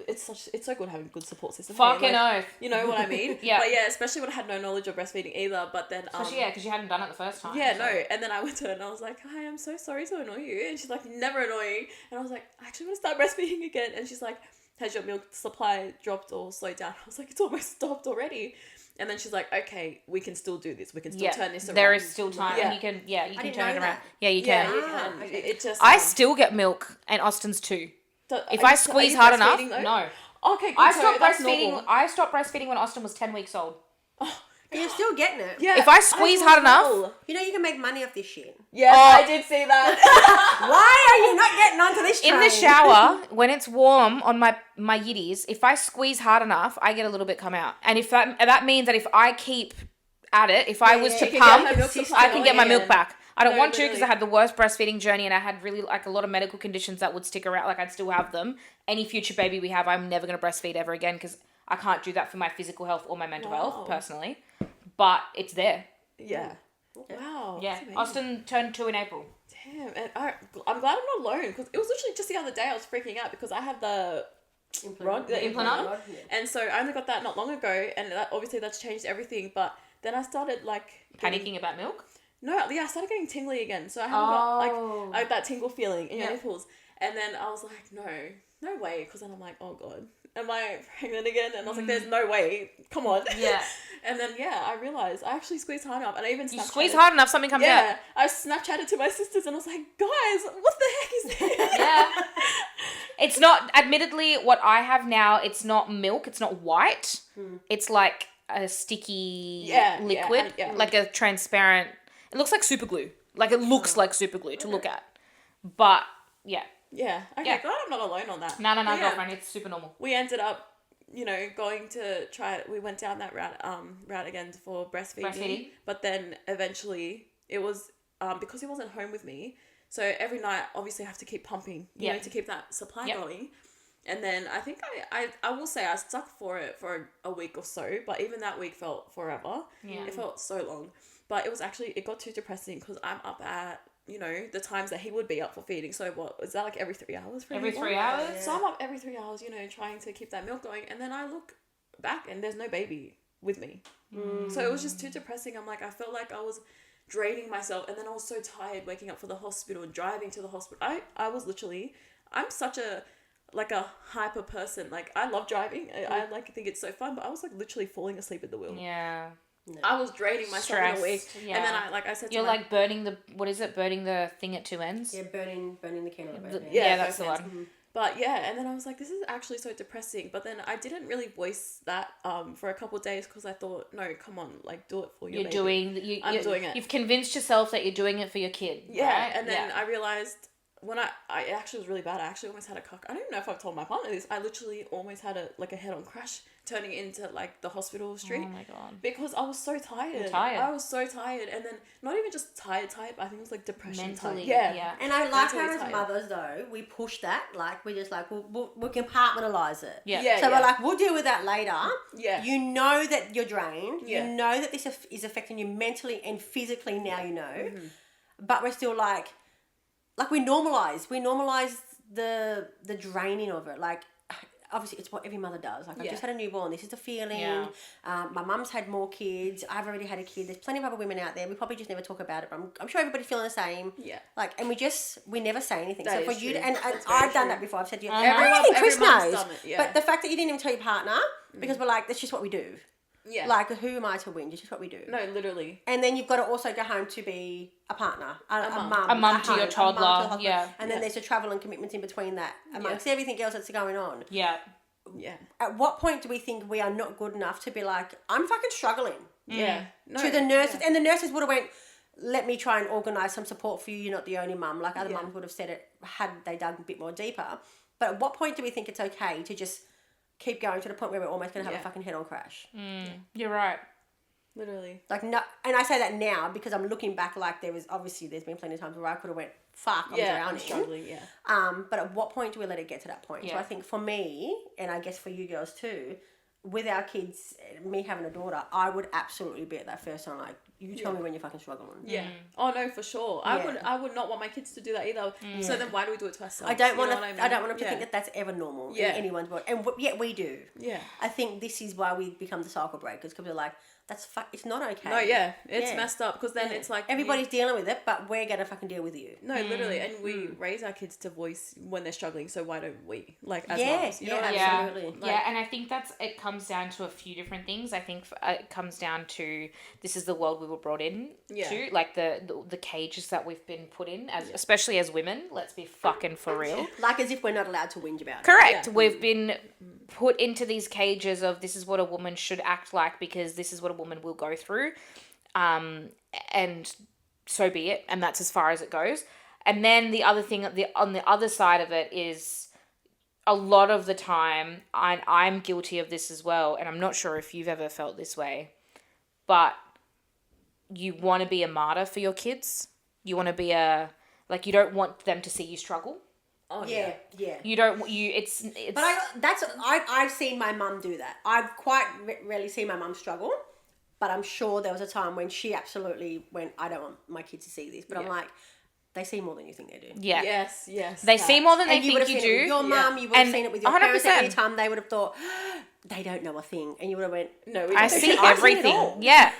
It's so good having a good support system. Fucking like, oath. you know what I mean? Yeah. But yeah, especially when I had no knowledge of breastfeeding either. But then Especially, because you hadn't done it the first time. yeah, so. no. And then I went to her and I was like, hi, I'm so sorry to annoy you. And she's like, never annoying. And I was like, I actually want to start breastfeeding again. And she's like, has your milk supply dropped or slowed down? I was like, it's almost stopped already. And then she's like, okay, we can still do this. We can still turn this around. There is still time. Yeah. And you can didn't turn it know around. that. Yeah, you Yeah, can. you can. okay. It just... I still get milk and Austin's too. If Are I you squeeze hard enough, breastfeeding though? no. Okay, good. I so stopped that's breastfeeding. normal. I stopped breastfeeding when Austin was 10 weeks old. But you're still getting it. Yeah, If I squeeze was hard enough- full. You know you can make money off this shit. Yes, Oh. I did see that. Why are you not getting onto this train? In the shower, when it's warm on my yiddies, if I squeeze hard enough, I get a little bit come out. And if that means that if I keep at it, if I was to you can pump, get her milk supply I can get my going milk in. back. I don't No, want to because I literally. had the worst breastfeeding journey and I had really like a lot of medical conditions that would stick around. Like I'd still have them. Any future baby we have, I'm never going to breastfeed ever again because I can't do that for my physical health or my mental health Wow. personally. But it's there. Yeah. Wow. Yeah. that's amazing. Austin turned 2 in April. Mm-hmm. Damn. And I'm glad I'm not alone because it was literally just the other day I was freaking out because I have the rod, the implant? rod, yeah. and so I only got that not long ago, and obviously that's changed everything. But then I started like Panicking about milk? I started getting tingly again. So I haven't Oh. got like that tingle feeling in your Yeah. nipples, and then I was like, no way, because then I'm like, oh god, am I pregnant again? And I was like, there's no way, come on. Yeah. And then I realized I actually squeezed hard enough, and I even You Snapchatted. squeeze hard enough, something comes out. Yeah, I Snapchatted to my sisters, and I was like, guys, what the heck is this? Yeah. It's not, admittedly, what I have now, it's not milk, it's not white. It's like a sticky liquid, yeah. like a transparent, it looks like super glue. Like it looks like super glue to look at. But, yeah. Yeah. Okay, Yeah. glad I'm not alone on that. No, But yeah, girlfriend, it's super normal. we ended up, going to try it. We went down that route again for breastfeeding. But then eventually it was, because he wasn't home with me, so every night obviously I have to keep pumping, you know, to keep that supply going. And then I think I will say I stuck for it for a week or so, but even that week felt forever. Yeah. It felt so long. But it got too depressing because I'm up at you know, the times that he would be up for feeding. So what is that, like every 3 hours for Every him? 3 hours? Yeah. So I'm up every 3 hours, you know, trying to keep that milk going, and then I look back and there's no baby with me. So it was just too depressing. I'm like, I felt like I was draining myself, and then I was so tired waking up for the hospital and driving to the hospital. I was literally, I'm such a hyper person. Like, I love driving. I like think it's so fun, but I was like literally falling asleep at the wheel. Yeah. No. I was draining myself in a week. Stressed, yeah. And then I said to You're my, like burning the thing at two ends? Yeah, burning the candle at both ends. Yeah, both that's the ends. one. But yeah, and then I was like, this is actually so depressing. But then I didn't really voice that for a couple of days because I thought, no, come on, like, do it for your baby. I'm doing it. You've convinced yourself that you're doing it for your kid. Yeah, right? and then I realized when I actually was really bad. I actually almost had a cock. I don't even know if I've told my partner this. I literally almost had a head-on crash, turning into like the hospital street. Oh my god. Because I was so tired. You're tired. I was so tired, and then not even just tired, but I think it was like depression. Mentally, tired. yeah. And I like Mentally how as tired. mothers though, we push that, like we're just like, we'll compartmentalize it. Yeah. Yeah. So we're like, we'll deal with that later. Yeah. You know that you're drained. Yeah. You know that this is affecting you mentally and physically now, you know. Mm-hmm. But we're still like we normalize the draining of it. Like, obviously it's what every mother does. Like, I've just had a newborn. This is the feeling. Yeah. My mum's had more kids. I've already had a kid. There's plenty of other women out there. We probably just never talk about it, but I'm sure everybody's feeling the same. Yeah. Like, and we never say anything. That so for is you true. to, and That's I've very done true. that before. I've said to you, Uh-huh. I think Chris Every mum's knows. done it, yeah. But the fact that you didn't even tell your partner, because we're like, that's just what we do. Yeah. Like, who am I to win? It's just what we do. No, literally. And then you've got to also go home to be a partner, a mum. A mum at to your home, toddler, a mum to the husband. yeah. And then there's the travel and commitments in between that, amongst everything else that's going on. Yeah. Yeah. At what point do we think we are not good enough to be like, I'm fucking struggling? Yeah. No, To the nurses, and the nurses would have went, let me try and organise some support for you. You're not the only mum. Like, other mums would have said it had they dug a bit more deeper. But at what point do we think it's okay to just keep going to the point where we're almost going to have a fucking head-on crash? You're right. Literally. Like, no, and I say that now because I'm looking back, like, there's been plenty of times where I could have went, fuck, I'm drowning. I'm struggling, yeah. But at what point do we let it get to that point? So Yeah. I think for me, and I guess for you girls too, with our kids, me having a daughter, I would absolutely be at that first time, like, you tell me when you're fucking struggling. Yeah. Oh no, for sure. Yeah. I would not want my kids to do that either. So then why do we do it to ourselves? I don't You want know to. what I don't want them to Yeah. think that that's ever normal Yeah. in anyone's world, and yet we do. Yeah. I think this is why we become the cycle breakers, because we're like, it's not okay. No, yeah. It's Yeah. messed up because then Yeah. it's like everybody's dealing with it, but we're gonna fucking deal with you. No, literally, and we raise our kids to voice when they're struggling. So why don't we, like, as Yeah, moms? You know yeah, what I mean? Yeah, Absolutely. yeah, and I think it comes down to a few different things. I think it comes down to this is the world we were brought in to, like the cages that we've been put in, especially as women. Let's be fucking for real. Like as if we're not allowed to whinge about it. Correct. Yeah. We've been put into these cages of this is what a woman should act like because this is what a woman will go through, and so be it. And that's as far as it goes. And then the other thing, on the other side of it is, a lot of the time, I'm guilty of this as well, and I'm not sure if you've ever felt this way, but you want to be a martyr for your kids. You want to be you don't want them to see you struggle. Oh Yeah, yeah. You don't, it's. But I've seen my mum do that. I've quite rarely seen my mum struggle, but I'm sure there was a time when she absolutely went, I don't want my kids to see this. But I'm like, they see more than you think they do. Yeah. Yes. They see more than they And you think would have you seen it with do. your mum, you would have And seen it with your parents at 100%. any time. They would have thought, they don't know a thing. And you would have went, No, I see I've seen it everything. all. Yeah.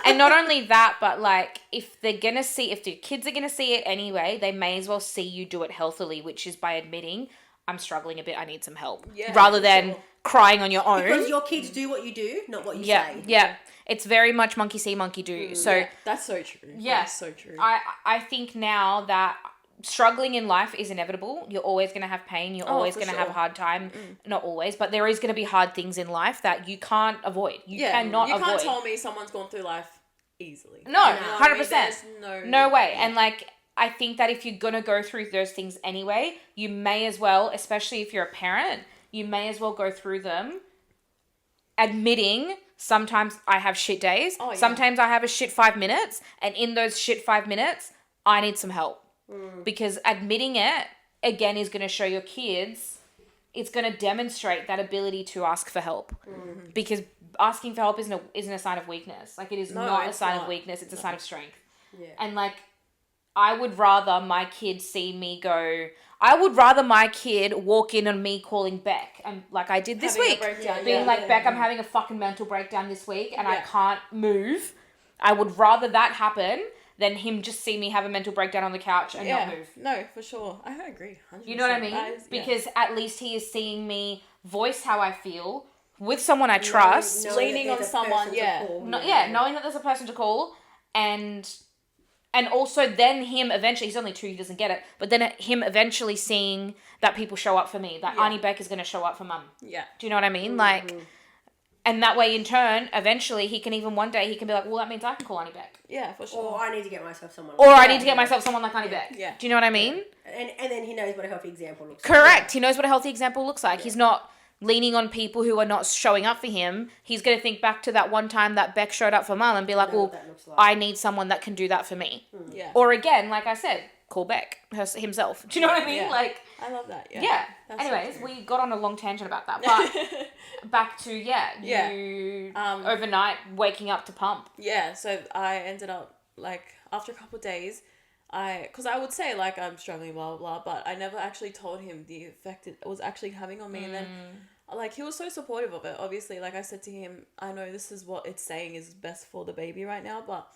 And not only that, but like if the kids are gonna see it anyway, they may as well see you do it healthily, which is by admitting I'm struggling a bit, I need some help. Yeah, rather for than sure. crying on your own. because your kids do what you do, not what you yeah. say. Yeah. It's very much monkey see, monkey do. So Yeah, that's so true. yeah. That's so true. I think now that struggling in life is inevitable. You're always going to have pain. You're always for going to have a sure. hard time. Not always, but there is going to be hard things in life that you can't avoid. You cannot you avoid. can't tell me someone's gone through life easily. No, You know what I mean? 100%. There's No way. And like, I think that if you're going to go through those things anyway, you may as well, especially if you're a parent, you may as well go through them admitting sometimes I have shit days. Oh, yeah. Sometimes I have a shit 5 minutes. And in those shit 5 minutes, I need some help. Because admitting it, again, is going to show your kids, it's going to demonstrate that ability to ask for help. Because asking for help isn't a sign of weakness. Like, it is not a it's sign not. of weakness. It's a sign of strength. Yeah. And like, I would rather my kid see me go. I would rather my kid walk in on me calling Bec, and like I did this Having a week, breakdown, being yeah. like, Bec, I'm having a fucking mental breakdown this week, and I Yeah. can't move. I would rather that happen than him just see me have a mental breakdown on the couch and not move. No, for sure. I agree. 100%. You know what I mean? Because at least he is seeing me voice how I feel with someone I trust. Leaning on someone, Knowing that there's a person to call, and also then him eventually, he's only 2, he doesn't get it, but then him eventually seeing that people show up for me, that Auntie Bec is going to show up for mum. Yeah. Do you know what I mean? Like, and that way in turn, eventually he can even one day, he can be like, well, that means I can call Auntie Bec. Yeah, for sure. Or I need to get myself someone. Or I need to get myself someone like Auntie Bec. Yeah. Do you know what I mean? And then he knows what a healthy example looks Correct. like. He knows what a healthy example looks like. He's not leaning on people who are not showing up for him. He's going to think back to that one time that Bec showed up for mum and be like, well, I need someone that can do that for me. Yeah. Or again, like I said, call Bec himself. Do you know what I mean? Yeah. Like, I love that. Yeah. yeah. That's so Anyways, true. we got on a long tangent about that. But back to, you overnight waking up to pump. Yeah, so I ended up, like, after a couple of days, because I would say, like, I'm struggling, blah, blah, blah, but I never actually told him the effect it was actually having on me. And then, like, he was so supportive of it. Obviously, like I said to him, I know this is what it's saying is best for the baby right now, but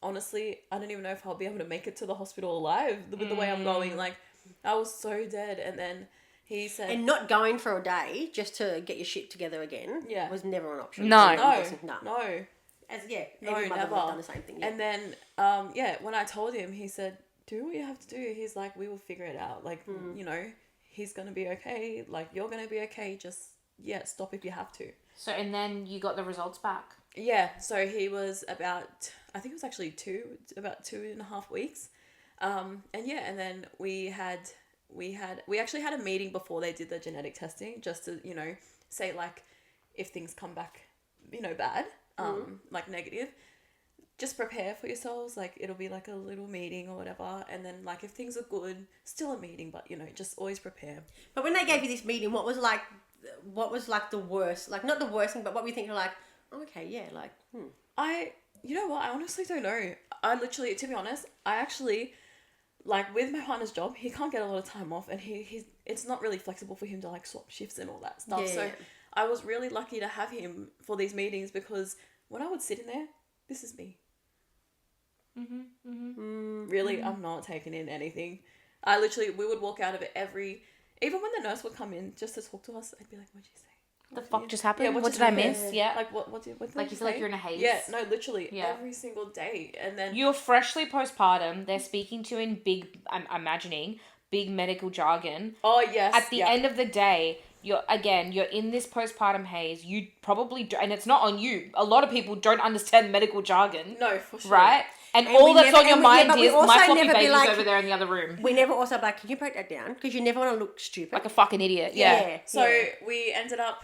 honestly, I don't even know if I'll be able to make it to the hospital alive with the way I'm going. Like, I was so dead. And then he said... And not going for a day just to get your shit together again was never an option. No. No. Every mother would have done the same thing. Yeah. And then, when I told him, he said, do what you have to do. He's like, we will figure it out. Like, you know, he's going to be okay. Like, you're going to be okay. Just, stop if you have to. So, and then you got the results back. Yeah. So he was about, I think it was actually about 2.5 weeks. And then we actually had a meeting before they did the genetic testing just to, you know, say, like, if things come back, you know, bad. Like negative, just prepare for yourselves. Like, it'll be like a little meeting or whatever, and then, like, if things are good, still a meeting, but, you know, just always prepare. But when they gave you this meeting, what was like the worst, like not the worst thing, but what we think like, okay, yeah, like You know what, I honestly don't know. I literally, to be honest, I actually, like, with my partner's job, he can't get a lot of time off, and he's it's not really flexible for him to, like, swap shifts and all that stuff. So I was really lucky to have him for these meetings, because when I would sit in there, this is me. Really, I'm not taking in anything. We would walk out of it even when the nurse would come in just to talk to us, I'd be like, what'd you say? The fuck just happened? Yeah, what did I miss? Yeah. Like, what did like, you feel like you're in a haze? Yeah, no, literally, every single day. And then... You're freshly postpartum. They're speaking to you in I'm imagining, big medical jargon. Oh, yes. At the end of the day, you're in this postpartum haze. You probably do, and it's not on you. A lot of people don't understand medical jargon. No, for sure. Right? And all that's on your mind is my floppy never be baby's like, over there in the other room. We never also be like, can you break that down? Because you never want to look stupid. Like a fucking idiot. Yeah. So we ended up...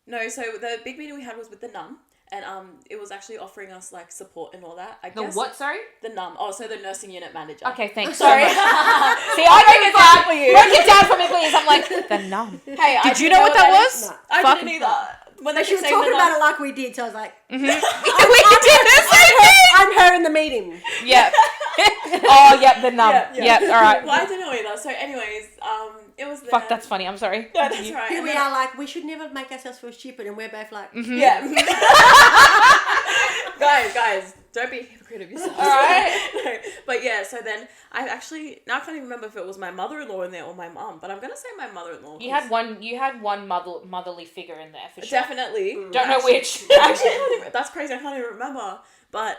No, so the big meeting we had was with the nun. And it was actually offering us, like, support and all that. I guess What, sorry? The nun. Oh, so the nursing unit manager. Okay, thanks. Sorry. See, I break it down for you. Break it down for me, please. I'm like, the nun. Hey, Did you know what that was? No. I didn't either. When they She was kept saying talking the about nun. it like we did, so I was like, We did the same thing. I'm her in the meeting. Yep. Oh, yep, the nun. Yeah. Yep, all right. Well, I didn't know either. So anyways, it was the... Fuck, that's funny. I'm sorry. No, that's right. Here And we then- are like, we should never make ourselves feel stupid, and we're both like, Yeah. guys, don't be a hypocrite of yourselves. Alright. No, but yeah, so then I can't even remember if it was my mother-in-law in there or my mum, but I'm gonna say my mother-in-law. You had one motherly figure in there for sure. Definitely. Don't know which. Actually, that's crazy. I can't even remember. But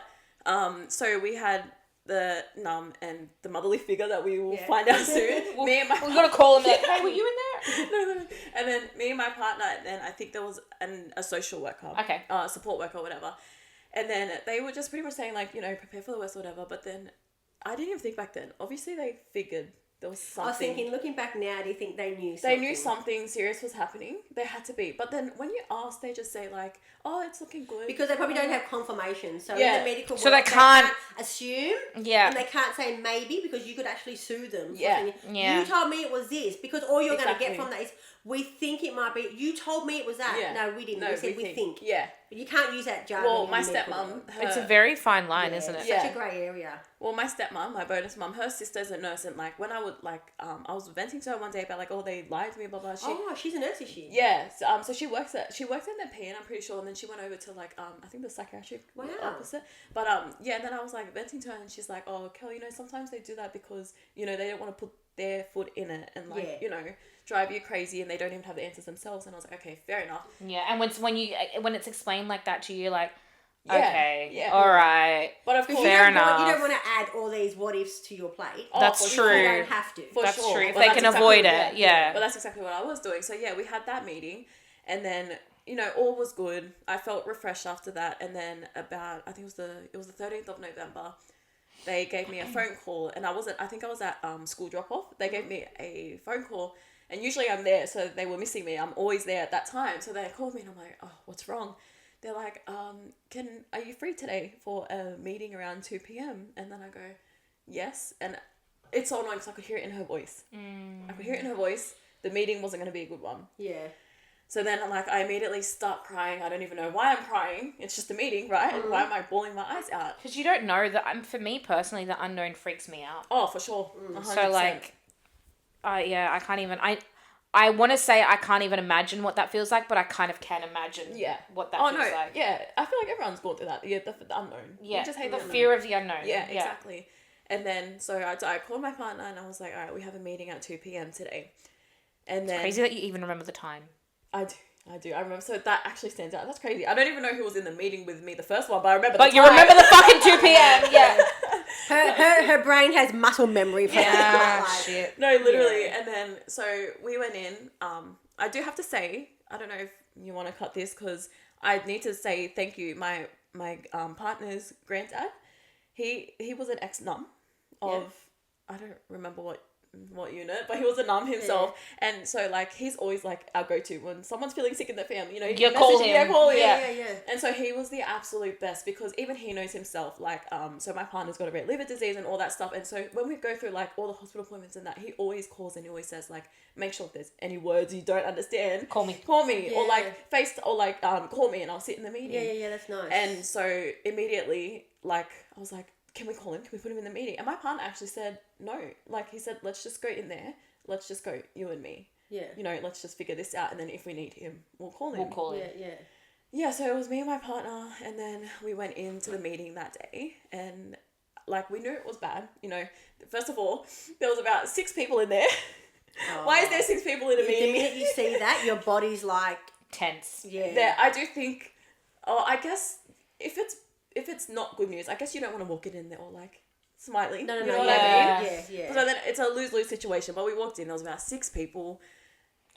so we had the mum and the motherly figure that we will find out soon. Me and my We're gonna call him like, hey, were you in there? no. And then me and my partner, and then I think there was a social worker. Okay. Support worker or whatever. And then they were just pretty much saying, like, you know, prepare for the worst or whatever. But then I didn't even think back then. Obviously, they figured there was something. I was thinking, looking back now, do you think they knew something? They knew something serious was happening. They had to be. But then when you ask, they just say, like, oh, it's looking good. Because they probably don't have confirmation. So in Yeah. the medical So world, they can't assume. Yeah. And they can't say maybe, because you could actually sue them. for Yeah. saying, Yeah. You told me it was this. Because all you're going to Exactly. get from that is, we think it might be, you told me it was that. Yeah. No, we didn't. No, we said we think. Yeah. But you can't use that jargon. Well, in my medical stepmom, world. It's a very fine line, Yeah, isn't it? it's Yeah. such a grey area. Well, my stepmom, my bonus mum, her sister's a nurse, and like when I would I was venting to her one day about like, oh, they lied to me, blah blah. She's a nurse, is she? Yeah, so she worked in the PN, I'm pretty sure, and then she went over to like I think the psychiatric opposite. But yeah, and then I was like venting to her, and she's like, oh, Kel, sometimes they do that because they don't want to put their foot in it and like drive you crazy, and they don't even have the answers themselves. And I was like, okay, fair enough. Yeah, and when it's explained like that to you, like, Yeah, okay, yeah. all right, But of course, fair enough. You don't want to add all these what ifs to your plate. That's true. You don't have to. For that's sure. true. If Well, they can avoid it, yeah. But that's exactly what I was doing. So yeah, we had that meeting, and then all was good. I felt refreshed after that, and then about I think it was the 13th of November. They gave me a phone call, and I think I was at school drop off. They gave me a phone call, and usually I'm there, so they were missing me. I'm always there at that time, so they called me, and I'm like, oh, what's wrong? They're like, are you free today for a meeting around 2 p.m? And then I go, yes. And it's so annoying because I could hear it in her voice. I could hear it in her voice. The meeting wasn't going to be a good one. Yeah. So then I immediately start crying. I don't even know why I'm crying. It's just a meeting, right? And why am I bawling my eyes out? Because you don't know that. For me personally, the unknown freaks me out. Oh, for sure. 100%. So like, I can't even. I want to say I can't even imagine what that feels like, but I kind of can imagine what that feels like. Yeah, I feel like everyone's gone through that. Yeah, the unknown. Yeah, You just hate the unknown. fear of the unknown. Yeah, exactly. And then, so I called my partner and I was like, all right, we have a meeting at 2 p.m. today. And then... Crazy that you even remember the time. I do. I remember. So that actually stands out. That's crazy. I don't even know who was in the meeting with me the first one, but I remember But you remember the fucking 2 p.m. Yeah. Her brain has muscle memory for that. Shit. No, literally. Yeah. And then, so we went in. I do have to say, I don't know if you want to cut this because I need to say thank you. My partner's granddad, he was an ex-num of, I don't remember what unit, but he was a num himself, and so like he's always like our go-to when someone's feeling sick in the family, you call him. Yeah. And so he was the absolute best because even he knows himself, like so my partner's got a rare liver disease and all that stuff, and so when we go through like all the hospital appointments and that, he always calls and he always says like, make sure if there's any words you don't understand, call me or like call me and I'll sit in the meeting. Yeah, that's nice. And so immediately like I was like, can we call him? Can we put him in the meeting? And my partner actually said no. Like he said, let's just go in there. Let's just go, you and me. Yeah. Let's just figure this out. And then if we need him, we'll call him. Yeah. Yeah, so it was me and my partner. And then we went into the meeting that day. And like we knew it was bad. First of all, there was about 6 people in there. Oh. Why is there 6 people in a meeting? The minute you see that, your body's like... tense. Yeah. I do think... I guess if it's not good news, I guess you don't want to walk in there all like smiling. No. You know what I mean? Yeah. So then it's a lose-lose situation. But we walked in, there was about 6 people.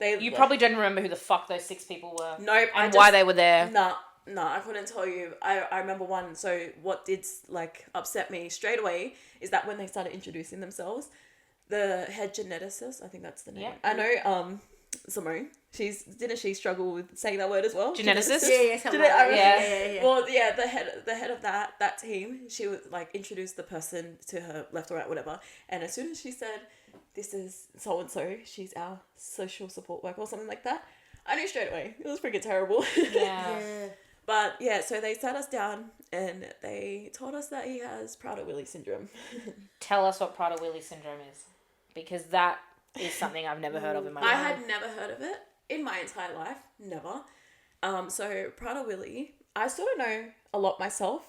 You probably don't remember who the fuck those 6 people were. Nope. And why they were there. No, I couldn't tell you. I remember one. So what did like upset me straight away is that when they started introducing themselves, the head geneticist, I think that's the name. Yeah. I know Simone. Didn't she struggle with saying that word as well? Geneticist? Yeah. Well, yeah, the head of that team, she would like introduce the person to her left or right, whatever. And as soon as she said, "This is so and so, she's our social support worker" or something like that, I knew straight away. It was freaking terrible. Yeah. But yeah, so they sat us down and they told us that he has Prader-Willi Syndrome. Tell us what Prader-Willi Syndrome is, because that is something I've never heard of in my life. I had never heard of it in my entire life. Never. So Prader-Willi, I sort of know a lot myself.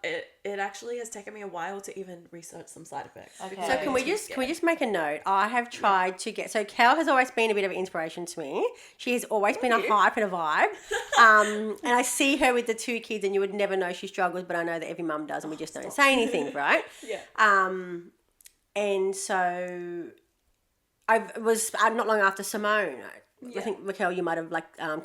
It actually has taken me a while to even research some side effects. Okay. So can we just make a note? I have tried to get... So Cal has always been a bit of an inspiration to me. She has always been a hype and a vibe. And I see her with the 2 kids and you would never know she struggles, but I know that every mum does and we just don't say anything, right? Yeah. And so I was not long after Simone. I think, Raquel, you might have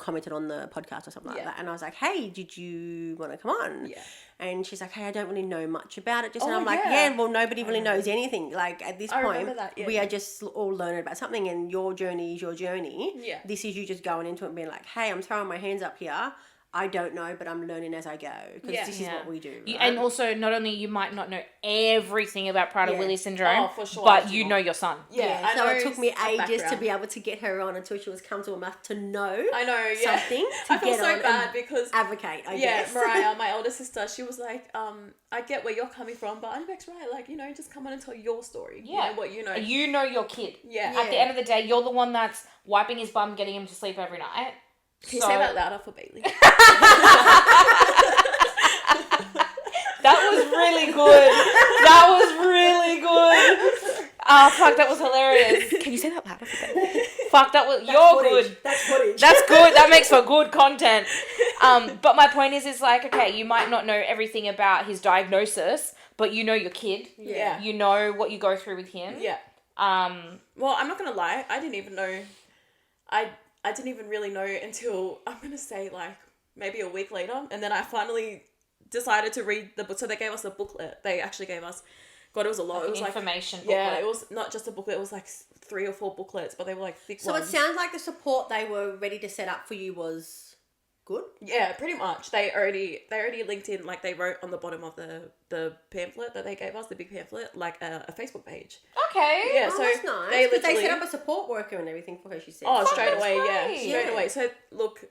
commented on the podcast or something like that. And I was like, hey, did you want to come on? Yeah. And she's like, hey, I don't really know much about it. And I'm like, well, nobody really knows anything. Like, at this point, we are just all learning about something and your journey is your journey. Yeah. This is you just going into it and being like, hey, I'm throwing my hands up here. I don't know, but I'm learning as I go because this is what we do. Right? And also, not only you might not know everything about Prader-Willi Syndrome, for sure, but you know your son. Yeah, so it took me a ages to background. be able to get her on until she was comfortable enough to know I know, yeah. something to I feel get so on bad and because advocate, I guess. Mariah, my older sister, she was like, I get where you're coming from, but Bec's right, like, you know, just come on and tell your story. Yeah. You know, what you know. You know your kid. Yeah. At the end of the day, you're the one that's wiping his bum, getting him to sleep every night. Can you say that louder for Bailey? That was really good. That was really good. Oh, fuck, that was hilarious. Can you say that louder? Fuck, you're good. That's footage. That's good. That makes for good content. But my point is like, okay, you might not know everything about his diagnosis, but you know your kid. Yeah. You know what you go through with him. Yeah. Well, I'm not gonna lie. I didn't even know. I didn't even really know until, I'm gonna say, like, maybe a week later, and then I finally decided to read the book. So they gave us a booklet. They actually gave us, God, it was a lot. It was information like, booklet. yeah, it was not just a booklet. It was like 3 or 4 booklets, but they were like thick So ones. it sounds like the support they were ready to set up for you was good. Yeah, pretty much. They already linked in, like, they wrote on the bottom of the pamphlet that they gave us, the big pamphlet, like a Facebook page. Okay. Yeah, Oh, so that's nice. they Because they literally set up a support worker and everything for her, she said. Oh, straight that's away, great. straight Yeah. away. So look,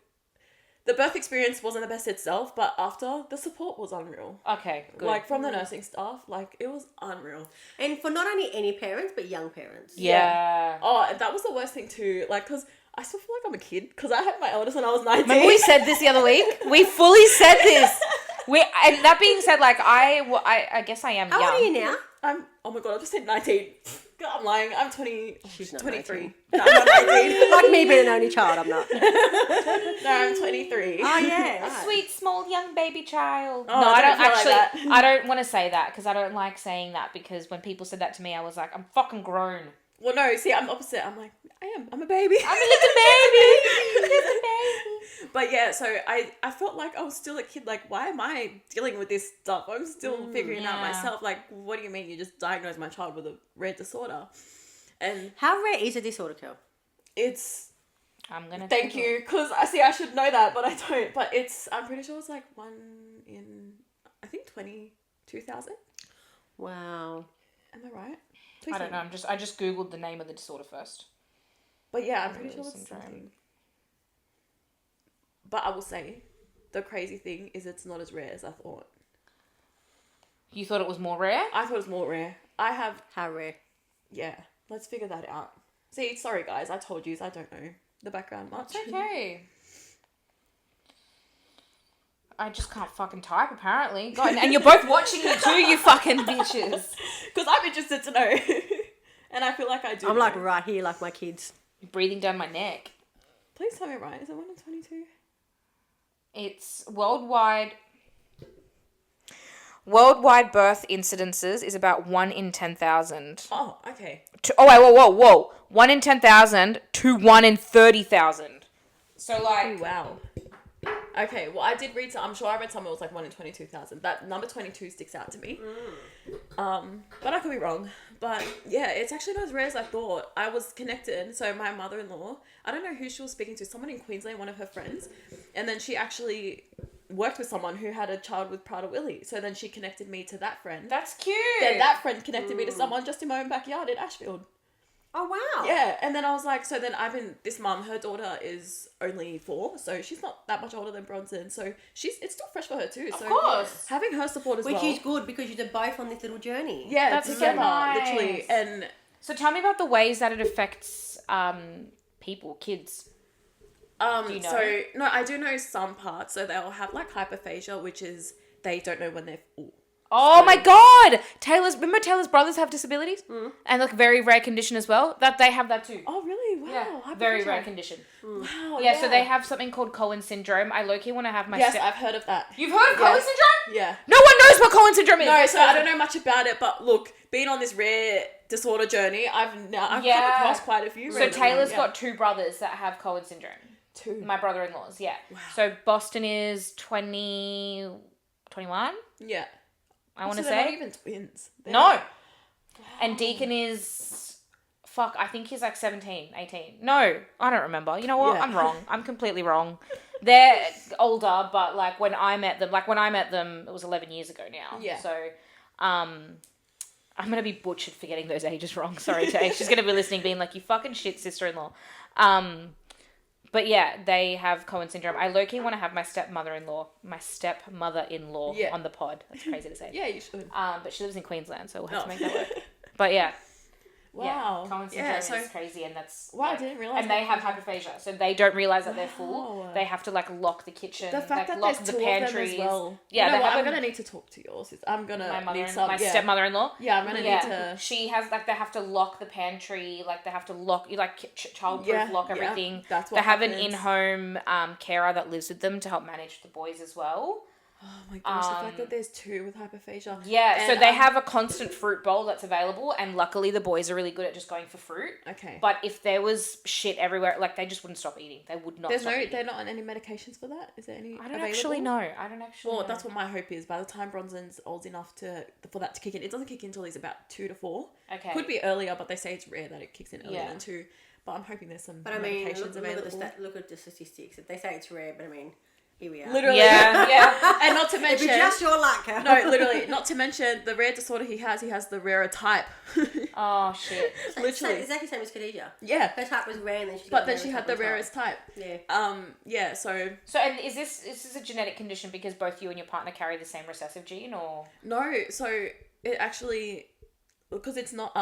the birth experience wasn't the best itself, but after, the support was unreal. Okay, good. Like, from the nursing staff, like, it was unreal. And for not only any parents, but young parents. yeah. Oh, and that was the worst thing too. Like, because I still feel like I'm a kid because I had my eldest when I was 19. Remember we said this the other week? We fully said this. And that being said, like, I guess I am How young. old are you now? Oh my God, I just said 19. God, I'm lying. I'm 20. She's not 23. 19. No, I'm not 19. Like me being an only child, I'm not. No, I'm 23. Oh, yeah. A Right. sweet, small, young baby child. Oh, No, I I don't don't feel like actually. I don't want to say that because I don't like saying that because when people said that to me, I was like, I'm fucking grown. Well, no, see, I'm opposite. I'm like, I'm a baby. I'm a little baby. Little baby. But yeah, so I felt like I was still a kid. Like, why am I dealing with this stuff? I'm still figuring out yeah. myself. Like, what do you mean you just diagnosed my child with a rare disorder? And How rare is a disorder, Kel? it's, I'm gonna. thank you, because I should know that, but I don't. But I'm pretty sure it's like 1 in, I think 22,000. Wow. Am I right? I don't know. I just googled the name of the disorder first. But yeah, I'm pretty sure Prader-Willi it's Syndrome. something. But I will say, the crazy thing is it's not as rare as I thought. You thought it was more rare? I thought it was more rare. How rare? Yeah, let's figure that out. See, sorry guys, I told you I don't know the background much. It's okay. I just can't fucking type, apparently. God, and you're both watching me too, you fucking bitches. Because I'm interested to know. And I feel like I do. I'm know. like right here, like my kids. You're breathing down my neck. Please tell me right. Is it 1 in 22? It's worldwide birth incidences is about 1 in 10,000. Oh, okay. Oh, wait, whoa. 1 in 10,000 to 1 in 30,000. So, Oh, like... wow. Okay, well, I did read I'm sure I read somewhere it was like 1 in 22,000. That number 22 sticks out to me. But I could be wrong. But yeah, it's actually not as rare as I thought. I was connected. So my mother-in-law, I don't know who she was speaking to, someone in Queensland, one of her friends. And then she actually worked with someone who had a child with Prader-Willi. So then she connected me to that friend. That's cute. Then that friend connected me to someone just in my own backyard in Ashfield. Oh, wow. Yeah, and then I was like, so then this mum, her daughter is only 4, so she's not that much older than Bronson, so it's still fresh for her too. So Of course. having her support as Which well. is good because you're both on this little journey. Yeah, That's so together, nice. literally. And So tell me about the ways that it affects people, kids. Do you know? so no, I do know some parts. So they'll have like hyperphagia, which is they don't know when they're full. Oh my God! Remember Taylor's brothers have disabilities? And like very rare condition as well? That they have that too. Oh really? Wow. Yeah, very hyperphagia. rare condition. Wow. Yeah, so they have something called Cohen syndrome. I low-key want to have my Yes, I've heard of that. You've heard of Cohen Yes. syndrome? Yeah. No one knows what Cohen syndrome is. No, so I don't know much about it, but look, being on this rare disorder journey, I've come across quite a few. So randomly, Taylor's yeah. got 2 brothers that have Cohen syndrome. 2. My brother-in-laws, yeah. Wow. So Boston is 21, Yeah. I want to So they're not say. even twins. No. And Deacon is fuck, I think he's like 17, 18. No, I don't remember. You know what? Yeah. I'm wrong. I'm completely wrong. They're older, but like when I met them, it was 11 years ago now. Yeah. So, I'm going to be butchered for getting those ages wrong. Sorry, Tay. She's going to be listening being like, you fucking shit sister-in-law. But yeah, they have Cohen syndrome. I low-key want to have my stepmother-in-law Yeah. on the pod. That's crazy to say. Yeah, you should. But she lives in Queensland, so we'll have to make that work. But yeah. Wow. Yeah, Cohen syndrome is crazy, and that's... Wow, I didn't realise And they have hyperphagia, so they don't realise that they're full. Wow. They have to, like, lock the kitchen, The fact that lock there's the two of them pantries. as well. Yeah, You know they what? have I'm going to need to talk to yours. I'm going to need some... my stepmother-in-law. Yeah, I'm going to need to... She has, like, they have to lock the pantry, like, they have to lock, childproof lock everything. That's what They have an happens. in-home carer that lives with them to help manage the boys as well. Oh my gosh, the fact that there's two with hyperphagia. Yeah, And, so they have a constant fruit bowl that's available, and luckily the boys are really good at just going for fruit. Okay. But if there was shit everywhere, like, they just wouldn't stop eating. They would not stop eating. They're not on any medications for that? Is there any I don't available? actually know. Well, that's what my hope is. By the time Bronson's old enough for that to kick in, it doesn't kick in until he's about 2 to 4. Okay. Could be earlier, but they say it's rare that it kicks in earlier Yeah. than 2. But I'm hoping there's some But I mean, medications available. look at the statistics. They say it's rare, but I mean, here we are. Literally. Yeah. And not to It'd mention... be just your luck. Huh? No, literally. Not to mention the rare disorder he has the rarer type. Oh, shit. Literally. Exactly the same as Khadija. Yeah. Her type was rare, and then She had the rarest type. Yeah. Yeah, so... So, and is this a genetic condition because both you and your partner carry the same recessive gene, or? No, so it actually... Because it's not...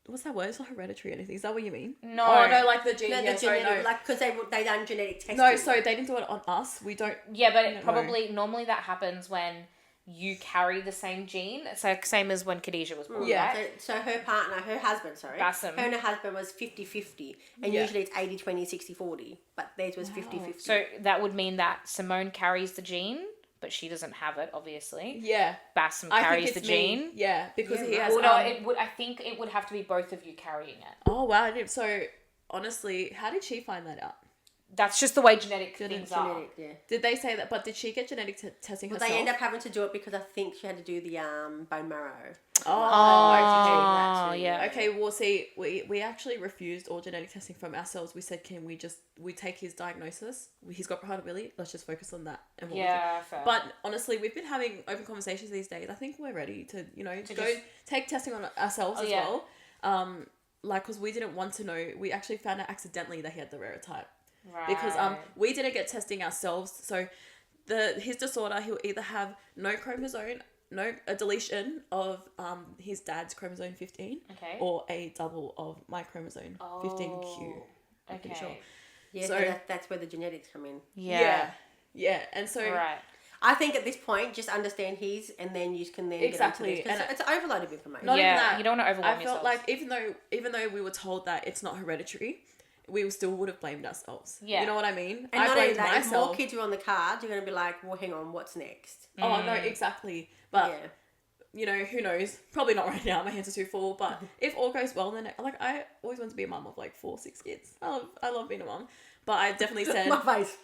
What's that word? It's not hereditary or anything. Is that what you mean? No. Oh, no, like the gene. No, Yeah, the sorry, genetic, no. like, because they done genetic testing. No, so they didn't do it on us. We don't... Yeah, but don't normally that happens when you carry the same gene. It's like same as when Khadija was born, Yeah. right? So her husband, Bassem. her and her husband was 50-50. And usually it's 80-20, 60-40. But theirs was 50-50. So that would mean that Simone carries the gene, but she doesn't have it, obviously. Yeah. Bassem I carries think the it's gene. me. Yeah, because Yeah, he right. has... Well, no, I think it would have to be both of you carrying it. Oh, wow. I didn't... So, honestly, how did she find that out? That's just the way genetic things are. Genetic, yeah. Did they say that? But did she get genetic testing But herself? they end up having to do it because I think she had to do the bone marrow. Oh, okay. yeah. Okay, well, see, we actually refused all genetic testing from ourselves. We said, can we take his diagnosis? He's got Prader-Willi. Let's just focus on that. And what we Yeah, fair. But honestly, we've been having open conversations these days. I think we're ready to, take testing on ourselves as well. Because we didn't want to know. We actually found out accidentally that he had the rare type. Right. Because we didn't get testing ourselves. So his disorder, he'll either have no chromosome, a deletion of his dad's chromosome 15, Okay. or a double of my chromosome 15q. I'm pretty sure. Yeah, So- so that's where the genetics come in. Yeah. And so Right. I think at this point, just understand his, and then you can then Exactly. get into this. 'Cause And it's an overload of information. Not even Yeah, that. you don't want to overwhelm I felt yourself. like even though we were told that it's not hereditary, we still would have blamed ourselves. Yeah. You know what I mean? And I not only blamed that, if more myself. kids are on the cards, you're going to be like, well, hang on, what's next? Oh no, exactly. But Yeah. who knows? Probably not right now. My hands are too full. But if all goes well, then I always want to be a mum of like 4-6 kids. I love being a mum. But I definitely said My face.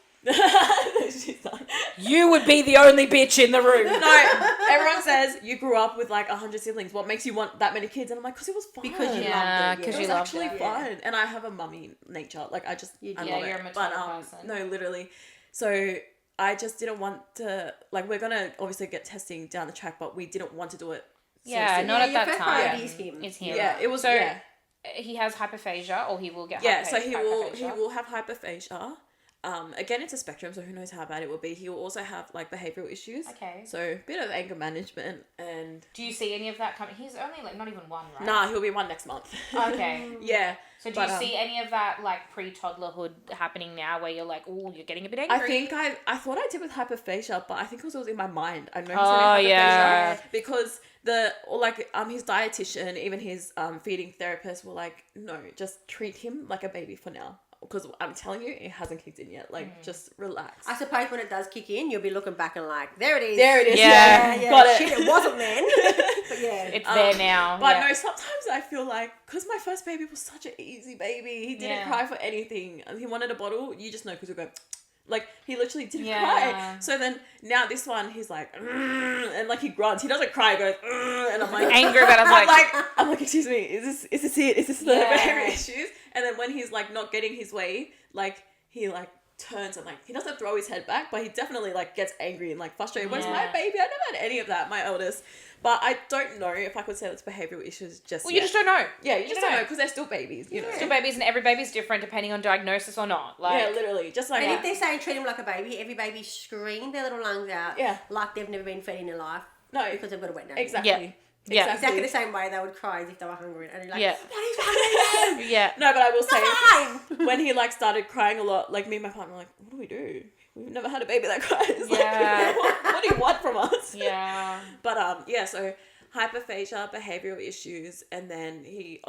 She's like, You would be the only bitch in the room. no, everyone says you grew up with like 100 siblings. What makes you want that many kids? And I'm like, because it was fun. Because you Yeah, loved it. because It you was loved actually it. fun. And I have a mummy nature. Like I just, I do. love Yeah, you're it. a maternal But person. no, literally. So I just didn't want to, like, we're going to obviously get testing down the track, but we didn't want to do it. so Yeah, soon. not Yeah, at your that first time. priority is him. It's him. Yeah, it was, So yeah. he has hyperphagia, or he will get Yeah, hyperphagia. so he will have hyperphagia. Again, it's a spectrum, so who knows how bad it will be. He will also have like behavioural issues. Okay. So a bit of anger management and... Do you see any of that coming? He's only like not even one, right? Nah, he'll be one next month. Okay. Yeah. So do but, you see any of that like pre-toddlerhood happening now, where you're like, oh, you're getting a bit angry? I think I thought I did with hyperphagia, but I think it was in my mind. I know he's Oh, having hyperphagia yeah. because his dietitian, even his feeding therapist were like, no, just treat him like a baby for now. Because I'm telling you, it hasn't kicked in yet. Like, just relax. I suppose when it does kick in, you'll be looking back and like, there it is. There it is. Yeah. Got it. Shit, it wasn't then. But yeah. it's there now. But yeah. no, sometimes I feel like, because my first baby was such an easy baby, he didn't Yeah. cry for anything. And he wanted a bottle, you just know because he'll go, Like, he literally didn't Yeah. cry. So then, now this one, he's like, and like, he grunts. He doesn't cry, he goes, and I'm like... Angry about it. I'm like, excuse me, is this it? Is this the Yeah. behavior issues? And then when he's, like, not getting his way, like, he, like, turns and, like, he doesn't throw his head back, but he definitely, like, gets angry and, like, frustrated. Whereas my baby, I never had any of that, my eldest. But I don't know if I could say that's behavioural issues just Well, you just don't know. Yeah, you just don't know, because they're still babies, you know. Still babies, and every baby's different depending on diagnosis or not. Like, Yeah, literally. Just like... And if they're saying treat them like a baby, every baby scream their little lungs out like they've never been fed in their life. No. Because they've got a wet nose. Exactly. Yeah. Yeah. Exactly the same way they would cry as if they were hungry. And you're like, Yeah. Daddy's hungry again. Yeah. No, but I will say, Fine. when he, like, started crying a lot, like, me and my partner were like, what do we do? We've never had a baby that cries. Yeah. Like, what do you want from us? Yeah. But, yeah, so hyperphagia, behavioural issues, and then he's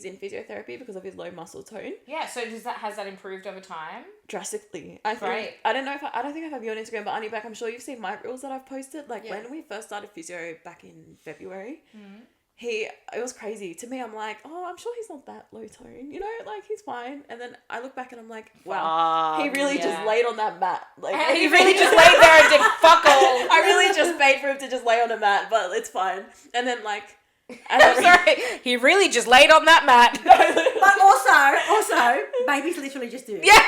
in physiotherapy because of his low muscle tone. Yeah, so has that improved over time? Drastically. I think, Great. I don't think I have you on Instagram, but Izzy and Bec, I'm sure you've seen my reels that I've posted. Like, when we first started physio back in February, it was crazy. To me, I'm like, oh, I'm sure he's not that low tone, you know, like, he's fine. And then I look back and I'm like, wow, he really just laid on that mat. Like, He really just laid there and did fuck all. I really just paid for him to just lay on a mat, but it's fine. And then, like, I'm sorry, he really just laid on that mat. But also, babies literally just do. Yeah.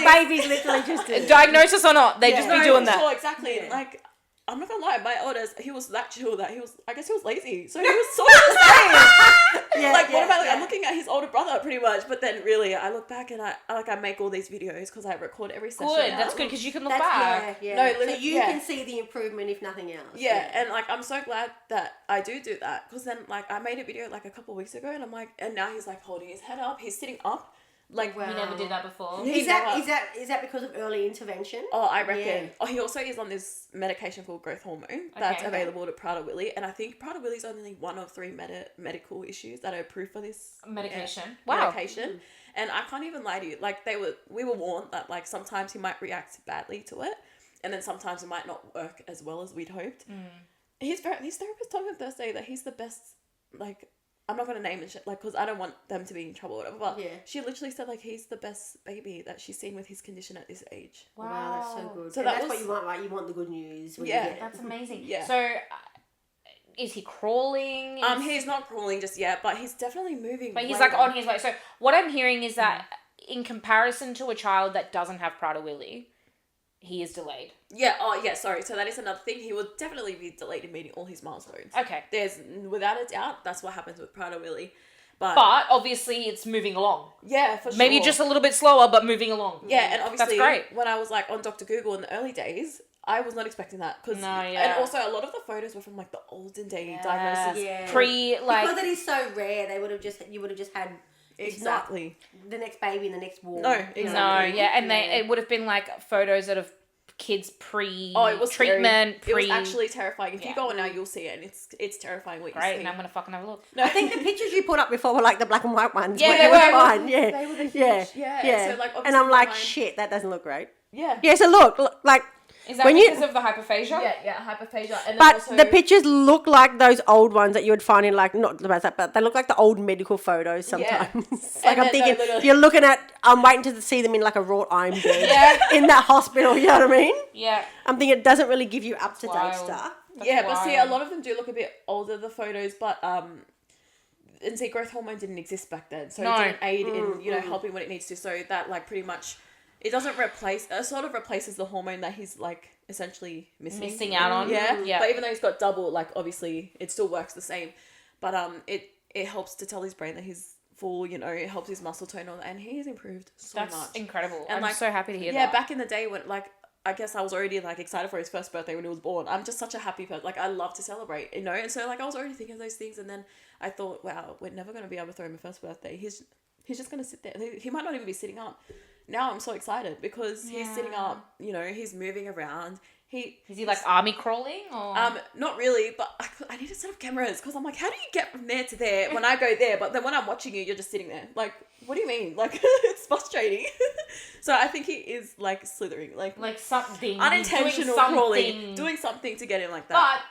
Babies literally just do. Diagnosis or not, they just be doing that. Sure, exactly. Yeah. Like, I'm not gonna lie, my eldest, he was that chill that I guess he was lazy. So he was sort of the same. I'm looking at his older brother pretty much, but then really I look back and I make all these videos because I record every session. Good, now. that's good because you can look back. Yeah. No, So literally, you can see the improvement if nothing else. Yeah, and like I'm so glad that I do that because then like I made a video like a couple of weeks ago and I'm like, and now he's like holding his head up, he's sitting up. Like, We never did that before. Is that because of early intervention? Oh, I reckon. Yeah. Oh, he also is on this medication called growth hormone that's available to Prader-Willi, and I think Prader-Willi is only one of 3 medical issues that are approved for this medication. Medication, and I can't even lie to you. Like we were warned that like sometimes he might react badly to it, and then sometimes it might not work as well as we'd hoped. His therapist told me on Thursday that he's the best. Like, I'm not going to name and shit, like, because I don't want them to be in trouble or whatever, but she literally said, like, he's the best baby that she's seen with his condition at this age. Wow, that's so good. So and that's what you want, right? You want the good news. When you get it. That's amazing. Yeah. So, is he crawling? He's not crawling just yet, but he's definitely moving. But he's, like, on his way. So, what I'm hearing is that in comparison to a child that doesn't have Prader-Willi, he is delayed. Yeah, sorry. So that is another thing. He will definitely be delayed in meeting all his milestones. Okay. There's, without a doubt, that's what happens with Prader-Willi. But obviously it's moving along. Yeah, for sure. Maybe just a little bit slower, but moving along. Yeah, and obviously, that's great. When I was like on Dr. Google in the early days, I was not expecting that. And also a lot of the photos were from like the olden day diagnosis. Yeah. Because it is so rare, you would have just had exactly the next baby in the next ward. No, exactly. No, and it would have been like photos out of kids it was treatment. It was actually terrifying. If you go on now, you'll see it, and it's terrifying what you see. Great, and I'm gonna fucking have a look. No. I think the pictures you put up before were like the black and white ones. Yeah, they were fine. Yeah, they were the huge. Yeah. So, like, and I'm like, shit, that doesn't look great. Yeah. Yeah. So look, like. Is that because of the hyperphagia? Yeah, hyperphagia. And but also, the pictures look like those old ones that you would find in like, not about that, but they look like the old medical photos sometimes. Like I'm thinking, you're looking at, I'm waiting to see them in like a wrought iron bed in that hospital, you know what I mean? Yeah. I'm thinking it doesn't really give you up-to-date stuff. But see, a lot of them do look a bit older, the photos, but and see, growth hormone didn't exist back then, so it didn't aid in, helping what it needs to, so that like pretty much... It doesn't sort of replaces the hormone that he's, like, essentially missing out on. Yeah. But even though he's got double, like, obviously, it still works the same. But it helps to tell his brain that he's full, it helps his muscle tone on, and he has improved so much. That's incredible. And I'm like, so happy to hear that. Yeah, back in the day when, like, I guess I was already, like, excited for his first birthday when he was born. I'm just such a happy person. Like, I love to celebrate, And so, like, I was already thinking of those things, and then I thought, wow, we're never going to be able to throw him a first birthday. He's just going to sit there. He might not even be sitting up. Now I'm so excited because he's sitting up, he's moving around. Is he like army crawling or? Not really, but I need to set up cameras because I'm like, how do you get from there to there when I go there? But then when I'm watching you, you're just sitting there. Like, what do you mean? Like, it's frustrating. So I think he is like slithering, like something unintentional crawling, doing something to get him like that.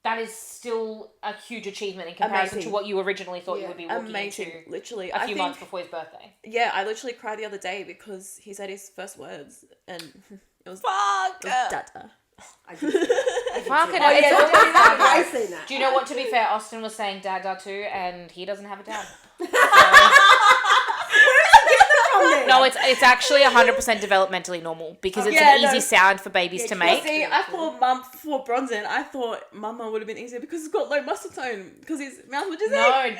But that is still a huge achievement in comparison Amazing. to what you originally thought you Yeah. would be walking Amazing. into Literally. a few months before his birthday. Yeah, I literally cried the other day because he said his first words and it was Fuck! Dada. I did see that. Fuck it. Oh, yeah, I seen that. Do you know what? To be fair, Austin was saying dada too, and he doesn't have a dad. No, it's actually 100% developmentally normal because it's an easy sound for babies to make. See, I thought for Bronson, I thought Mama would have been easier because it's got low muscle tone because his mouth would just No,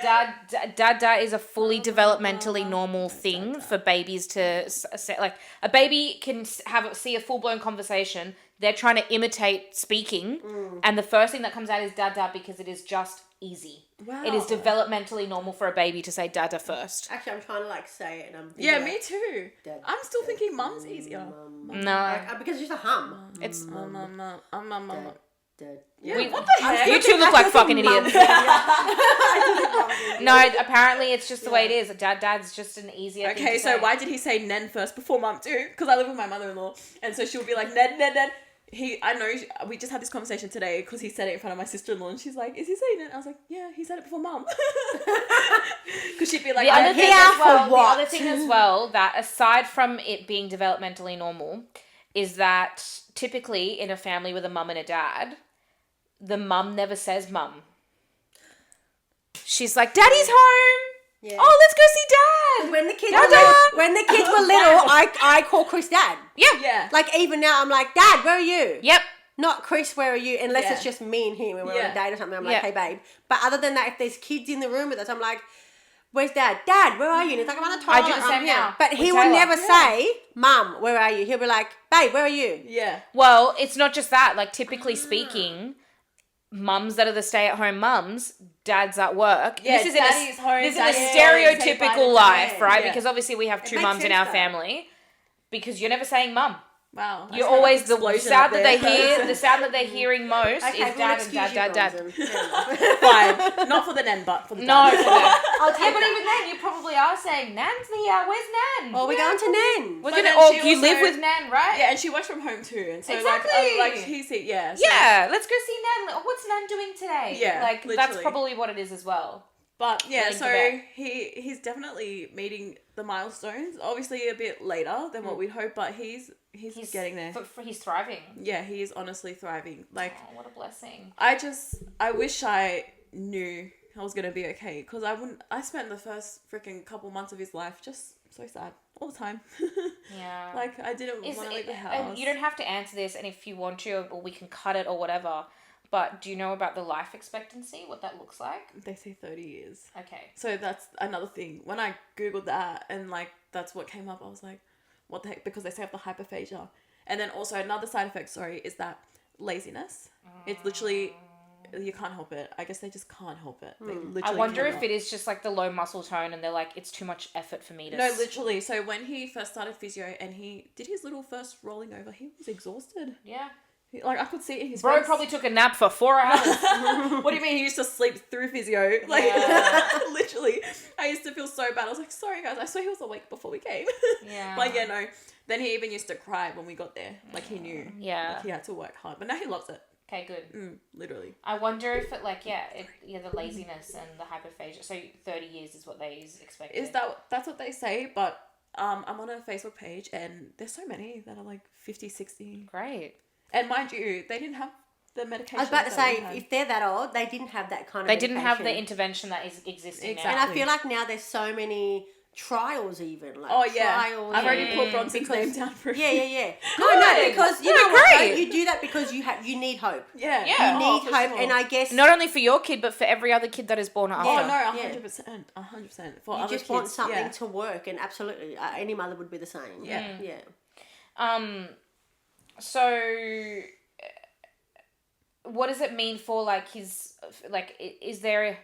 dada is a fully developmentally normal thing for babies to say. Like a baby can see a full blown conversation. They're trying to imitate speaking, and the first thing that comes out is dada because it is just easy. Wow. It is developmentally normal for a baby to say dada first. Actually, I'm trying to like say it, and I'm Yeah, thinking, me too. Dad, I'm still thinking Mum's easier. No, because it's just a hum. it's Mama. Dad. Yeah, what the heck? you two look like fucking idiots. No, apparently it's just the way it is. Dad's just an easier. thing Okay, to so say. why did he say Nen first before Mum too? Because I live with my mother-in-law, and so she'll be like Nen. We just had this conversation today because he said it in front of my sister-in-law, and she's like, "Is he saying it?" I was like, "Yeah, he said it before Mum." Because she'd be like, The other thing here as well, for what? the other thing as well, that aside from it being developmentally normal, is that typically in a family with a mum and a dad, the mum never says mum. She's like, "Daddy's home. Yeah. Oh, let's go see Dad." When the kids Dada! when the kids were little, I call Chris Dad. "Yeah, Like even now, I'm like, Dad, where are you? Yep. Not Chris, where are you? Unless Yeah. it's just me and him when we're on Yeah. a date or something. I'm like, Yeah. hey, babe. But other than that, if there's kids in the room with us, I'm like, where's Dad? Dad, where are you? And he's like, I'm on the toilet. I do the I'm same here. now But with he will Taylor. never say, Mum, where are you? He'll be like, babe, where are you? yeah." Well, it's not just that. Like, typically speaking, mums that are the stay-at-home mums, dad's at work. Yeah, this isn't daddy's home, this daddy's is a going to say bye to stereotypical life, dad. right? Yeah. Because obviously we have two makes mums in sense, our though. family. Because you're never saying mum. Wow. You're always the explosion sound up that they there. hear. The sound that they're hearing most Okay, is we'll dad and excuse dad, you, dad. Bronson. Fair enough. Fine. Not for the Nen, but for the No, dad. for that. I'll Yeah, take but that. even then, you probably are saying, Nan's here. Where's Nan? Well, we're going to Nan. We're But gonna. then Oh, she you live also- with Nan, right? Yeah, and she works from home too, and so Exactly. like he's yeah. So. Yeah, let's go see Nan. What's Nan doing today? Yeah, like that's literally. probably what it is as well. But yeah, Willing to so bet. he's definitely meeting the milestones. Obviously a bit later than what we'd hoped, but he's getting there. He's thriving. Yeah, he is honestly thriving. Like Oh, what a blessing. I wish I knew I was gonna be okay because I spent the first freaking couple months of his life just so sad all the time. Yeah. Like I didn't want to leave the house. And you don't have to answer this, and if you want to, or we can cut it or whatever. But do you know about the life expectancy? What that looks like? They say 30 years. Okay. So that's another thing. When I googled that and like that's what came up, I was like, what the heck? Because they say of the hyperphagia. And then also another side effect, is that laziness. It's literally, you can't help it. I guess they just can't help it. They literally I wonder if cannot. it is just like the low muscle tone, and they're like, it's too much effort for me to. No, literally. So when he first started physio and he did his little first rolling over, he was exhausted. Yeah. Like I could see it in his Bro face. probably took a nap for 4 hours. What do you mean he used to sleep through physio? Like Yeah. literally, I used to feel so bad. I was like, sorry guys, I saw he was awake before we came. Yeah. But yeah, no. Then he even used to cry when we got there. Like he knew. Yeah. Like he had to work hard. But now he loves it. Okay, good. Literally. I wonder if it the laziness and the hyperphagia. So 30 years is what they expect. That's what they say, but I'm on a Facebook page and there's so many that are like 50, 60. Great. And mind you, they didn't have the medication. I was about to say, if they're that old, they didn't have that kind of They didn't have the medication. intervention that is existing Exactly. And I feel like now there's so many trials even. Like Oh yeah, trials. I've already and- put Bronson's because- name down for it. Yeah. No, because you No, know what? great. Though? You do that because you need hope. Yeah, Yeah. You need for hope, sure. and I guess Not only for your kid, but for every other kid that is born after. Oh no, Yeah. 100%, 100%. For you other just kids, want something yeah. to work, and absolutely, any mother would be the same. Yeah. Yeah. So what does it mean for like his like? Is there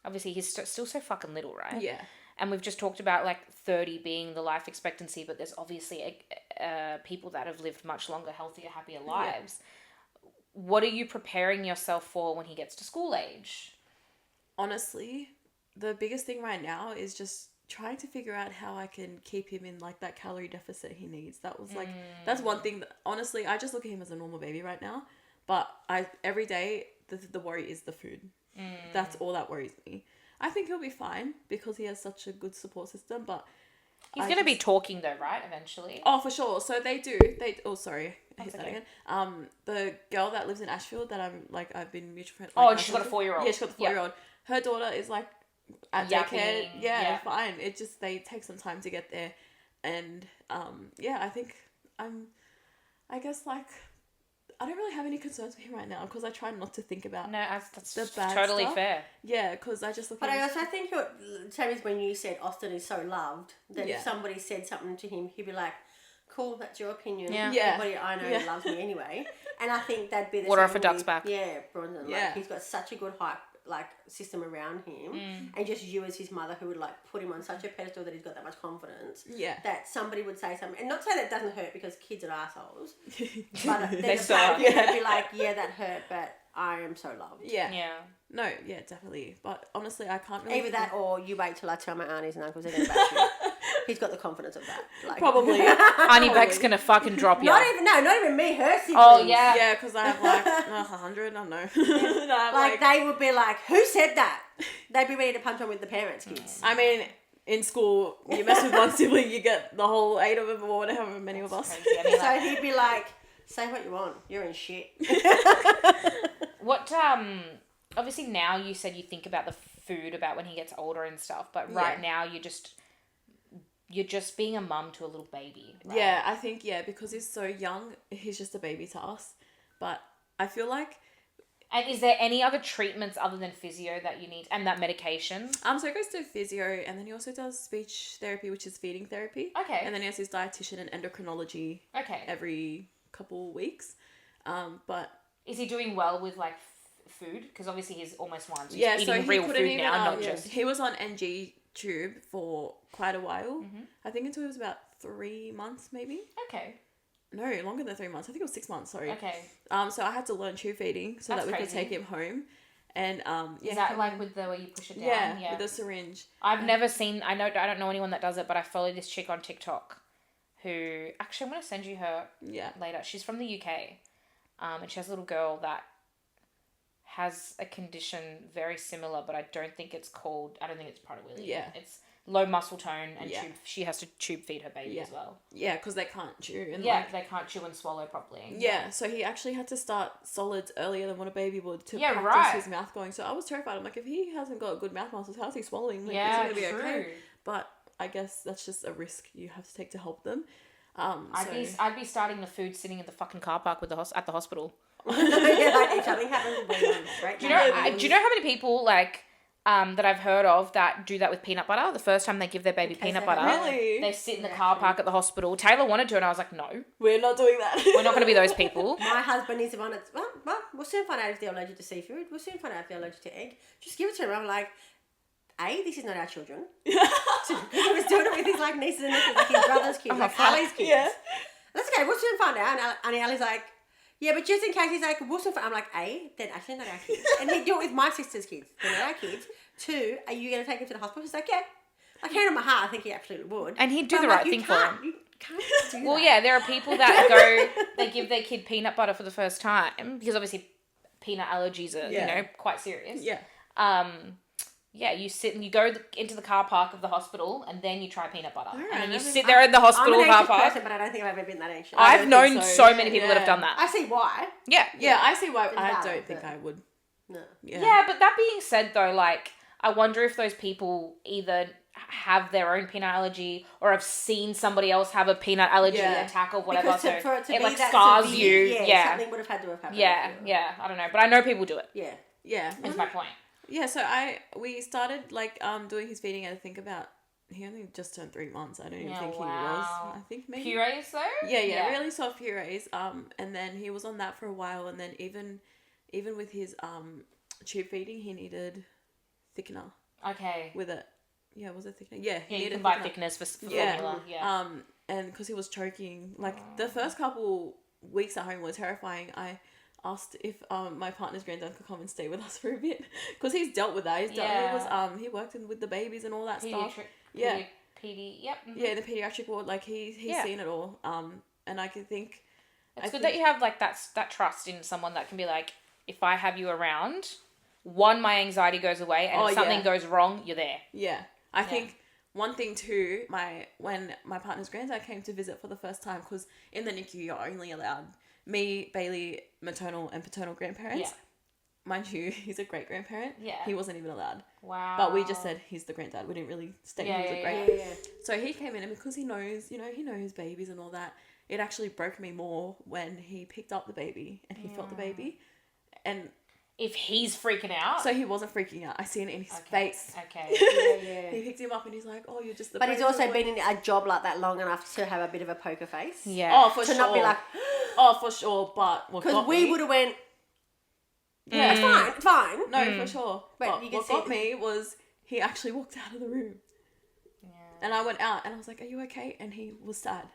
obviously he's still so fucking little, right? Yeah. And we've just talked about like 30 being the life expectancy, but there's obviously people that have lived much longer, healthier, happier lives. What are you preparing yourself for when he gets to school age? Honestly, the biggest thing right now is just trying to figure out how I can keep him in like that calorie deficit he needs. That was like that's one thing that honestly I just look at him as a normal baby right now. But every day the worry is the food. That's all that worries me. I think he'll be fine because he has such a good support system, but He's going to be talking though, right? Eventually. Oh, for sure. So oh, sorry. I hit that okay. again. The girl that lives in Ashfield that I've been mutual friends. Oh, and she's got a 4-year-old. Yeah, she's got the 4-year-old. Her daughter is like at daycare. Yeah, fine. It just, they take some time to get there. And, I think I guess like, I don't really have any concerns with him right now because I try not to think about that's the bad totally stuff. fair. Yeah, because I just look But at I also think same as when you said Austin is so loved, that if somebody said something to him, he'd be like, cool, that's your opinion. Yeah. Everybody I know loves me anyway. And I think that'd be the Water same off a duck's back. Yeah, Bronson. Yeah. Like, he's got such a good hype system around him, and just you as his mother who would like put him on such a pedestal that he's got that much confidence. Yeah. That somebody would say something, and not say that it doesn't hurt because kids are assholes, but They they'd start. be like, yeah, that hurt, but I am so loved. Yeah. Yeah. No, yeah, definitely. But honestly, I can't really... Either that or you wait till I tell my aunties and uncles they're going to bash you. He's got the confidence of that. Like, Probably. Auntie Bec's going to fucking drop you. not even me, her siblings. Oh, yeah. Yeah, because I have like 100, I don't know. And I have Like, they would be like, who said that? They'd be ready to punch on with the parents' kids. I mean, in school, you mess with one sibling, you get the whole 8 of them or whatever many of us. Crazy. I mean, So he'd be like, say what you want. You're in shit. what, obviously now you said you think about the food about when he gets older and stuff, but right now you're just being a mum to a little baby. Right? Yeah, I think, because he's so young, he's just a baby to us. But I feel like... And is there any other treatments other than physio that you need, and that medication? So he goes to physio, and then he also does speech therapy, which is feeding therapy. Okay. And then he has his dietitian and endocrinology every couple weeks. But... Is he doing well with, like, food? Because obviously he's almost 1, so he's so eating he real couldn't food even, now, not just... He was on NG tube for quite a while. I think until he was about 3 months, maybe. Okay. No, longer than 3 months. I think it was 6 months, sorry. Okay. So I had to learn tube feeding so That's that we crazy. could take him home. And is that like with the way you push it down? Yeah, with the syringe. I've never seen. I don't know anyone that does it, but I follow this chick on TikTok, who actually I'm gonna send you her later. She's from the UK, and she has a little girl that has a condition very similar, but I don't think it's Prader-Willi. Yeah. It's low muscle tone, and she has to tube feed her baby as well. Yeah, because they can't chew. And they can't chew and swallow properly. Yeah, so he actually had to start solids earlier than what a baby would to practice his mouth going. So I was terrified. I'm like, if he hasn't got good mouth muscles, how's he swallowing? Like, it's going to be okay. But I guess that's just a risk you have to take to help them. I'd be starting the food sitting in the fucking car park with at the hospital. Like if something happens, do you know how many people that I've heard of that do that with peanut butter? The first time they give their baby peanut butter, they sit in the car park at the hospital. Taylor wanted to, and I was like, no, we're not doing that. We're not going to be those people. My husband is the one that's we'll soon find out if they're allergic to seafood. We'll soon find out if they're allergic to egg. Just give it to him. I'm like, this is not our children. He was doing it with his nieces and nephews, his brother's kids, Ali's kids. Yeah. That's okay. We'll soon find out. And Ali's like, yeah, but just in case, he's like, we'll soon find out. I'm like, they're actually not our kids. And he'd do it with my sister's kids. They're not our kids. 2, are you going to take him to the hospital? He's like, yeah. Like, hand on my heart, I think he absolutely would. And he'd do the right thing for him. You can't do that. Well, yeah, there are people that they give their kid peanut butter for the first time, because obviously peanut allergies are, quite serious. Yeah. You go into the car park of the hospital, and then you try peanut butter. Right, and then you sit there in the hospital car park. Person, but I don't think I've ever been that anxious. I've known so many people that have done that. I see why. Yeah. Yeah, I see why. I don't think I would. No. Yeah, but that being said, though, I wonder if those people either have their own peanut allergy or have seen somebody else have a peanut allergy attack or whatever, because for it to be that scars severe, you. Something would have had to have happened. Yeah, I don't know, but I know people do it. Yeah. That's my point. Yeah, so we started doing his feeding, and I think about he only just turned 3 months. I don't even think he was. I think maybe purees though. Yeah, really soft purees. And then he was on that for a while, and then even with his tube feeding, he needed thickener. Okay. With it. Yeah, was it thickener? Yeah, he needed you can buy thickeners for formula. Yeah. And because he was choking, the first couple weeks at home were terrifying. I asked if my partner's granddad could come and stay with us for a bit, because he's dealt with that. He worked with the babies and all that stuff. Yep. Mm-hmm. Yeah, the pediatric ward. He's seen it all. And I can think it's good that you have that trust in someone that can be like, if I have you around, one, my anxiety goes away, and if something goes wrong, you're there. Yeah. I think one thing too, when my partner's granddad came to visit for the first time, because in the NICU you're only allowed me, Bailey, maternal and paternal grandparents. Yeah. Mind you, he's a great grandparent. Yeah. He wasn't even allowed. Wow. But we just said he's the granddad. We didn't really state he was a great. Yeah. So he came in, and because he knows, he knows babies and all that, it actually broke me more when he picked up the baby and he felt the baby. And if he's freaking out. so he wasn't freaking out. I seen it in his face. Okay. Yeah. He picked him up and he's like, "Oh, you're just the." But he's also been in a job like that long enough to have a bit of a poker face. Yeah. Oh, for To sure. not be like, Oh, for sure. But because we would have went, Yeah. it's fine. No, for sure. But But you can what see got me was he actually walked out of the room. Yeah. And I went out and I was like, "Are you okay?" And he was sad.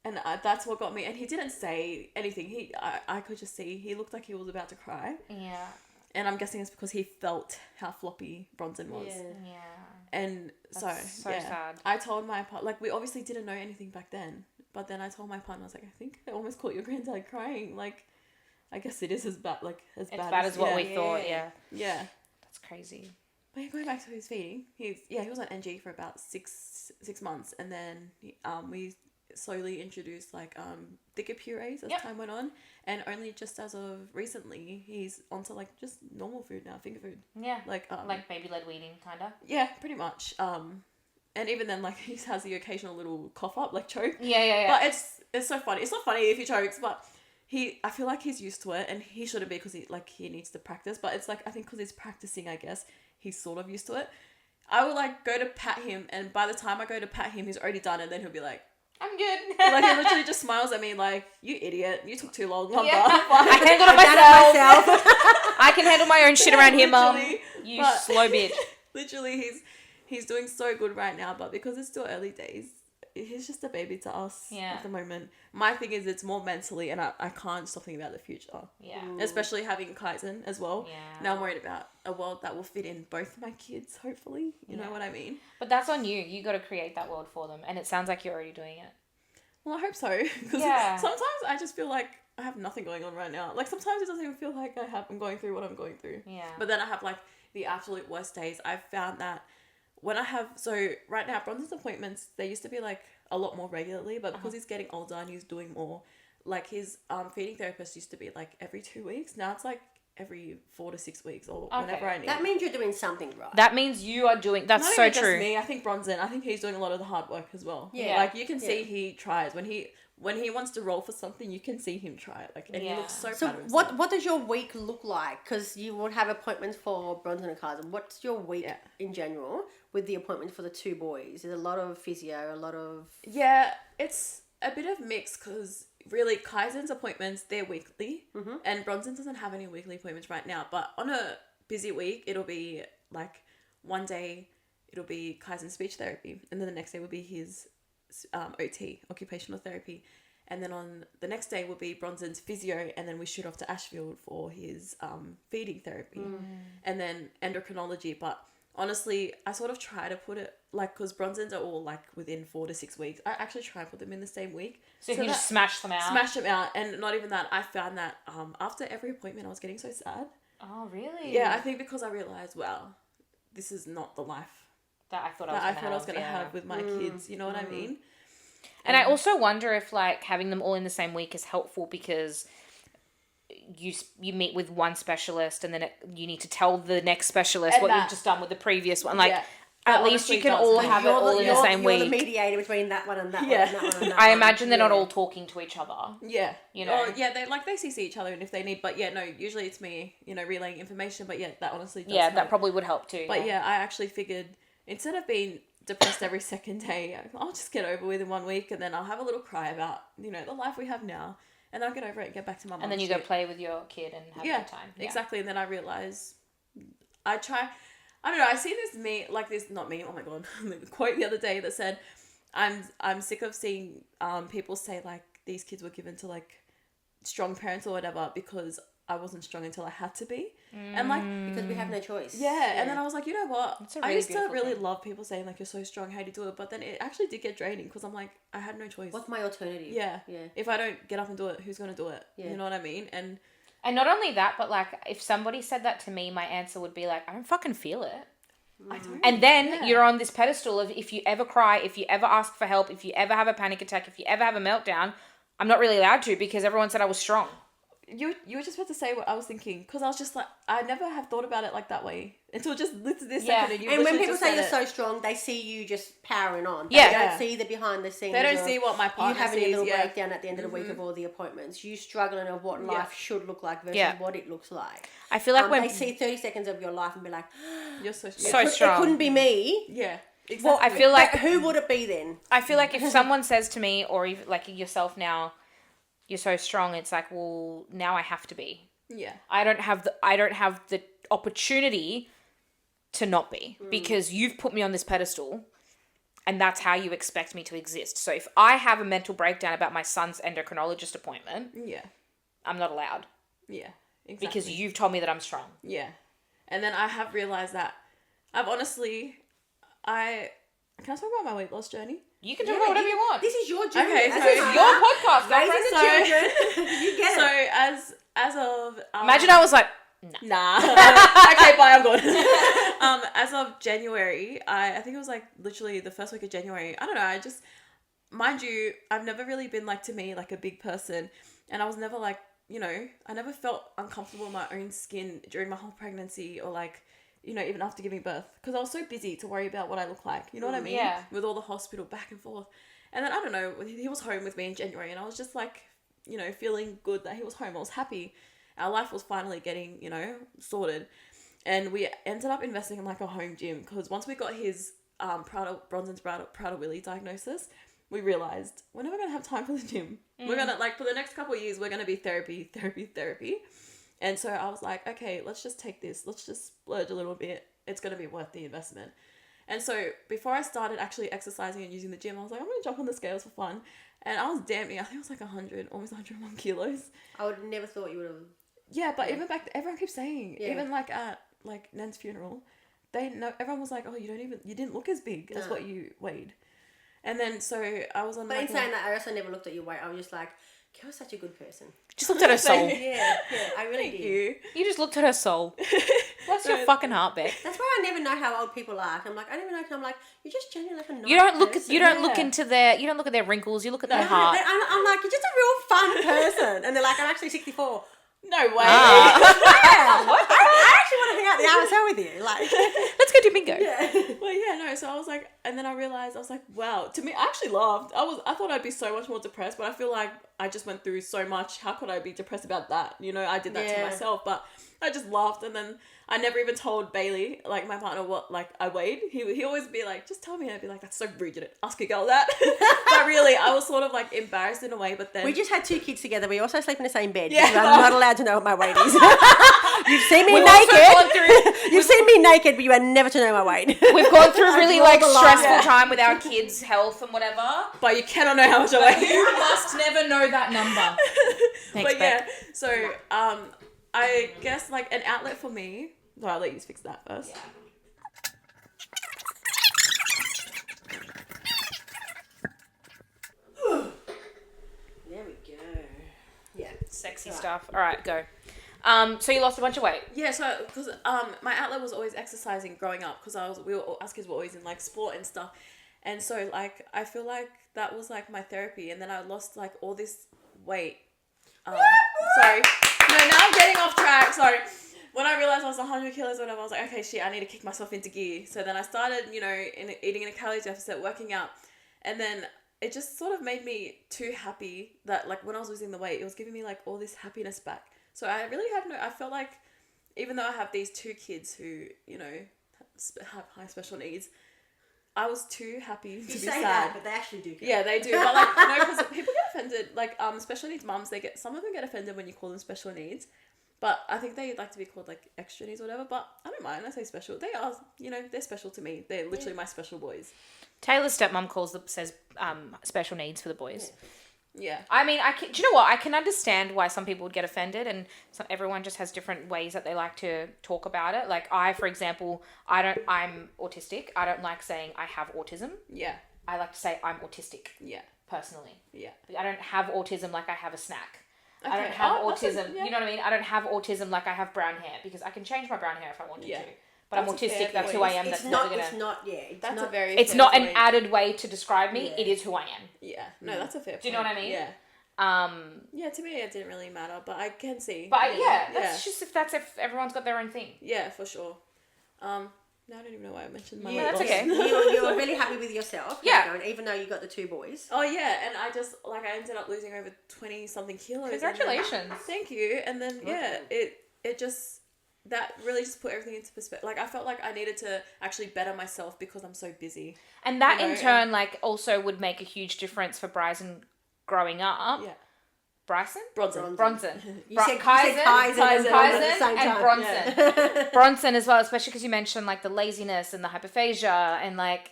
And that's what got me. And he didn't say anything. I could just see he looked like he was about to cry. Yeah. And I'm guessing it's because he felt how floppy Bronson was. Yeah. And That's so sad. I told my partner, like, we obviously didn't know anything back then. But then I told my partner, I was like, I think I almost caught your granddad crying. Like, I guess it is as bad, As bad as what we thought, Yeah. That's crazy. But yeah, going back to his feeding, he was on NG for about six months, and then we slowly introduced thicker purees as time went on, and only just as of recently he's onto just normal food now, finger food. Yeah. Like baby led weaning, kinda. Yeah, pretty much. And even then, he has the occasional little cough up, choke. Yeah. But it's so funny. It's not funny if he chokes, but I feel like he's used to it, and he shouldn't be because he needs to practice. But it's I think because he's practicing, I guess he's sort of used to it. I will go to pat him, and by the time I go to pat him, he's already done, and then he'll be like, I'm good. he literally just smiles at me you idiot, you took too long. I'm Yeah. done. I can handle it myself. I can handle my own shit around here, Mum. You slow bitch. Literally, he's doing so good right now, but because it's still early days, he's just a baby to us at the moment. My thing is it's more mentally, and I can't stop thinking about the future. Yeah. Especially having Kaizen as well. Yeah. Now I'm worried about a world that will fit in both my kids, hopefully. You know what I mean? But that's on you. You got to create that world for them, and it sounds like you're already doing it. Well, I hope so. Because sometimes I just feel like I have nothing going on right now. Sometimes it doesn't even feel like I'm going through what I'm going through. Yeah. But then I have the absolute worst days. I've found that when I have, so right now Bronson's appointments, they used to be a lot more regularly, but because he's getting older and he's doing more, his feeding therapist used to be every 2 weeks. Now it's every 4 to 6 weeks or whenever I need. That means you're doing something right. That means you are doing. That's Not so even true. Just me. I think Bronson. I think he's doing a lot of the hard work as well. Yeah. You can see he tries when he wants to roll for something. You can see him try it. And he looks so proud of himself. What does your week look like? Because you would have appointments for Bronson and Kaizen. What's your week in general with the appointments for the two boys? There's a lot of physio, a lot of... Yeah, it's a bit of mix because really Kaizen's appointments, they're weekly, and Bronson doesn't have any weekly appointments right now. But on a busy week, it'll be one day it'll be Kaizen speech therapy, and then the next day will be his OT, occupational therapy, and then on the next day will be Bronson's physio, and then we shoot off to Ashfield for his feeding therapy, and then endocrinology. But honestly, I sort of try to put it because Bronson's are all within 4 to 6 weeks. I actually try and put them in the same week. So you can just smash them out. Smash them out, and not even that. I found that after every appointment, I was getting so sad. Oh, really? Yeah, I think because I realized, wow, this is not the life that I thought I was going to have with my kids. You know what I mean? And I also wonder if having them all in the same week is helpful because you meet with one specialist and then you need to tell the next specialist And what that- you've just done with the previous one. That At least you honestly can does all help. have it all in the same You're week. the mediator between that one and that one Yeah. and that one and that I one. imagine they're not all talking to each other. Yeah. You know? Oh, yeah, they see each other and if they need, but yeah, no, usually it's me, relaying information, but yeah, that honestly does help. That probably would help too. But yeah, I actually figured instead of being depressed every second day, I'll just get over with in 1 week and then I'll have a little cry about, the life we have now and I'll get over it and get back to my mum. And then you go play with your kid and have a good time. Yeah, exactly. And then I realize I don't know, I see this not me, oh my god, quote the other day that said, I'm sick of seeing people say these kids were given to strong parents or whatever because I wasn't strong until I had to be. And Because we have no choice. yeah, and then I was like, you know what? That's a really I used to beautiful really thing. love people saying you're so strong, how do you do it? But then it actually did get draining because I'm like, I had no choice. What's my alternative? Yeah. Yeah. If I don't get up and do it, who's going to do it? Yeah. You know what I mean? And And not only that, but like if somebody said that to me, my answer would be like, I don't fucking feel it. I don't. And then you're on this pedestal of if you ever cry, if you ever ask for help, if you ever have a panic attack, if you ever have a meltdown, I'm not really allowed to because everyone said I was strong. You were just about to say what I was thinking, because I was just like, I never have thought about it like that way until just this second. And, and when people say you're so strong, they see you just powering on. They don't see the behind the scenes. They don't see what my partner you having sees. a little breakdown at the end of the week of all the appointments. You struggling of what life should look like versus what it looks like. I feel like when they see 30 seconds of your life and be like, you're so strong. It couldn't be me. Yeah. Exactly. Well, I feel like but who would it be then? I feel like if someone says to me, or even like yourself now, you're so strong, it's like, well, now I have to be. Yeah. I don't have the opportunity to not be because you've put me on this pedestal and that's how you expect me to exist. So if I have a mental breakdown about my son's endocrinologist appointment, I'm not allowed. Yeah. Exactly. Because you've told me that I'm strong. Yeah. And then I have realized that I've honestly, can I talk about my weight loss journey? You can talk about whatever you want. This is your journey. Okay, so this is your podcast. Raising the children. You get it. So as of Imagine I was like, nah. Okay, bye, I'm gone. As of January, I think it was like literally the first week of January. I don't know. I just, mind you, I've never really been like, to me, like a big person, and I was never like, you know, I never felt uncomfortable in my own skin during my whole pregnancy or like, you know, even after giving birth, because I was so busy to worry about what I look like. You know what I mean? Yeah. With all the hospital back and forth. And then, I don't know, he was home with me in January and I was just like, you know, feeling good that he was home. I was happy. Our life was finally getting, you know, sorted. And we ended up investing in like a home gym, because once we got his Bronson's Prader-Willi diagnosis, we realized we're never going to have time for the gym. We're going to, like, for the next couple of years, we're going to be therapy. And so I was like, okay, let's just take this. Let's just splurge a little bit. It's going to be worth the investment. And so before I started actually exercising and using the gym, I was like, I'm going to jump on the scales for fun. And I was damn near, I think it was like 100, almost 101 kilos. I would never thought you would have. Yeah, but even back, everyone keeps saying, even like at like Nan's funeral, they know, everyone was like, oh, you didn't look as big as what you weighed. And then so I was on. But in saying that, I also never looked at your weight. I was just like, Kel's such a good person. just looked at her soul. Yeah, I really did. You just looked at her soul. Bless your fucking heart, Beck. That's why I never know how old people are. I'm like, I never know. I'm like, you're just genuinely like a nice You don't look. person. You don't look into their. You don't look at their wrinkles. You look at their heart. I'm like, you're just a real fun person. And they're like, I'm actually 64. No way. I actually want to hang out the RSL with you. Like, Let's go do bingo. yeah. Well, yeah, no. So I was like, and then I realized, I was like, wow. To me, I actually laughed. I thought I'd be so much more depressed, but I feel like I just went through so much. How could I be depressed about that? You know, I did that to myself, but I just laughed. And then I never even told Bailey, like my partner, what like I weighed. He always be like, just tell me. And I'd be like, that's so rude. You didn't ask a girl that. But really, I was sort of like embarrassed in a way. But then We just had 2 kids together. We also sleep in the same bed. Yeah. Because I'm not allowed to know what my weight is. You've seen me naked. You've seen me naked, but you are never to know my weight. We've gone through really like draw the line. stressful time with our kids' health and whatever. but you cannot know how much I weigh. You must never know that number. Thanks, But yeah, Beck. so I guess like an outlet for me. No, I'll let you fix that first. Yeah. There we go. Yeah. Sexy stuff. All right, go. So you lost a bunch of weight. Yeah, so because my outlet was always exercising growing up, because us kids were always in like sport and stuff, and so like I feel like that was like my therapy, and then I lost like all this weight. Sorry, no, now I'm getting off track. Sorry. When I realized I was 100 kilos or whatever, I was like, okay, shit, I need to kick myself into gear. So then I started, you know, eating in a calorie deficit, working out, and then it just sort of made me too happy that like when I was losing the weight, it was giving me like all this happiness back. So I really I felt like even though I have these 2 kids who, you know, have high special needs, I was too happy to be sad. That, but they actually do. Yeah, they do. But like, no, because people get offended. Like, special needs mums, some of them get offended when you call them special needs. But I think they like to be called like extra needs or whatever. But I don't mind. I say special. They are, you know, they're special to me. They're literally my special boys. Taylor's stepmom says special needs for the boys. Yeah. I mean, do you know what? I can understand why some people would get offended, and everyone just has different ways that they like to talk about it. Like I, for example, I'm autistic. I don't like saying I have autism. Yeah. I like to say I'm autistic. Yeah. Personally. Yeah. I don't have autism like I have a snack. I don't Okay. have Oh, that's autism. yeah. You know what I mean? I don't have autism like I have brown hair because I can change my brown hair if I wanted Yeah. to. But That's a I'm fair autistic. That's point. who I am. It's That's not. never gonna. It's not. Yeah. It's That's not. a very. It's fair not an point. added way to describe me. Yeah. It is who I am. Yeah. No, that's a fair point. Do you know what I mean? Yeah. Yeah, to me it didn't really matter, but I can see. but you know, yeah, that's just if everyone's got their own thing. Yeah, for sure. Now I don't even know why I mentioned my Yeah, weight that's loss. okay. You were really happy with yourself. Yeah. Going, even though you got the 2 boys. Oh yeah, and I just I ended up losing over 20 something kilos. and then- Congratulations. Thank you. And then it just that really just put everything into perspective. Like I felt like I needed to actually better myself because I'm so busy. And that You know, in turn, like, also would make a huge difference for Bryson growing up. Yeah. Bryson? Bronson. Bronson. You said Kaizen Kaizen at the same and time. Bronson. Bronson as well, especially because you mentioned, like, the laziness and the hyperphagia and, like,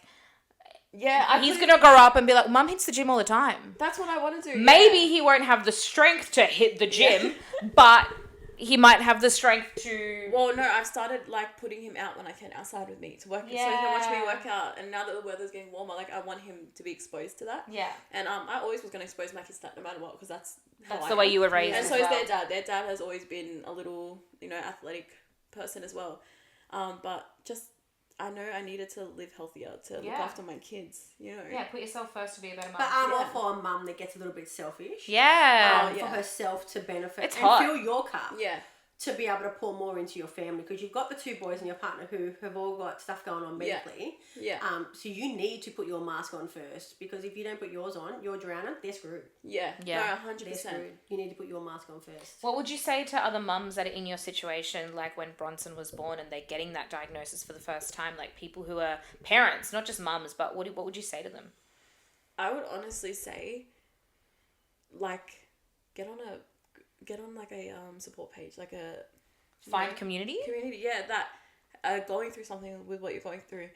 Yeah, he's going to grow up and be like, Mum hits the gym all the time. That's what I want to do. Maybe yeah. he won't have the strength to hit the gym, but he might have the strength to... Well, no, I've started like putting him out when I can outside with me to work, so he can watch me Yeah. work out. And now that the weather's getting warmer, like I want him to be exposed to that. Yeah. And I always was going to expose my kids to that no matter what, because that's how That's I the way am. you were raised And as so well. is their dad. Their dad has always been a little, athletic person as well. But just I know I needed to live healthier to look after my kids. Yeah, put yourself first to be a better mum. But I'm all for a mum that gets a little bit selfish. Yeah. For herself to benefit It's and hot. fill your cup. Yeah. To be able to pour more into your family, because you've got the 2 boys and your partner who have all got stuff going on medically. Yeah. So you need to put your mask on first, because if you don't put yours on, you're drowning. They're screwed. Yeah. Yeah. No, 100%. They're screwed. You need to put your mask on first. What would you say to other mums that are in your situation, like when Bronson was born and they're getting that diagnosis for the first time, like people who are parents, not just mums, but what would you say to them? I would honestly say, like, get on like a support page, like a Find community? community. Yeah, that going through something with what you're going through.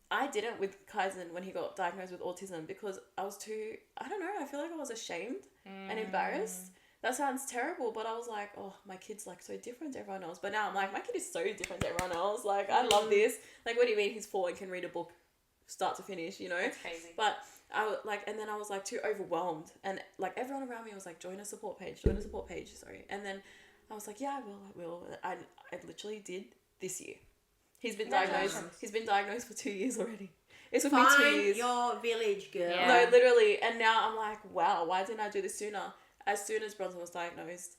I didn't with Kaizen when he got diagnosed with autism because I was too. I don't know. I feel like I was ashamed and embarrassed. That sounds terrible, but I was like, oh, my kid's like so different to everyone else. But now I'm like, my kid is so different to everyone else. Like, I love this. Like, what do you mean he's 4 and can read a book start to finish, That's crazy. But I was like, and then I was like too overwhelmed, and like everyone around me was like, join a support page, sorry. And then I was like, yeah, I will. I literally did this year. He's been diagnosed. He's been diagnosed for 2 years already. It's with me 2 years. Find your village, girl. Yeah. No, literally. And now I'm like, wow, why didn't I do this sooner? As soon as Bronson was diagnosed,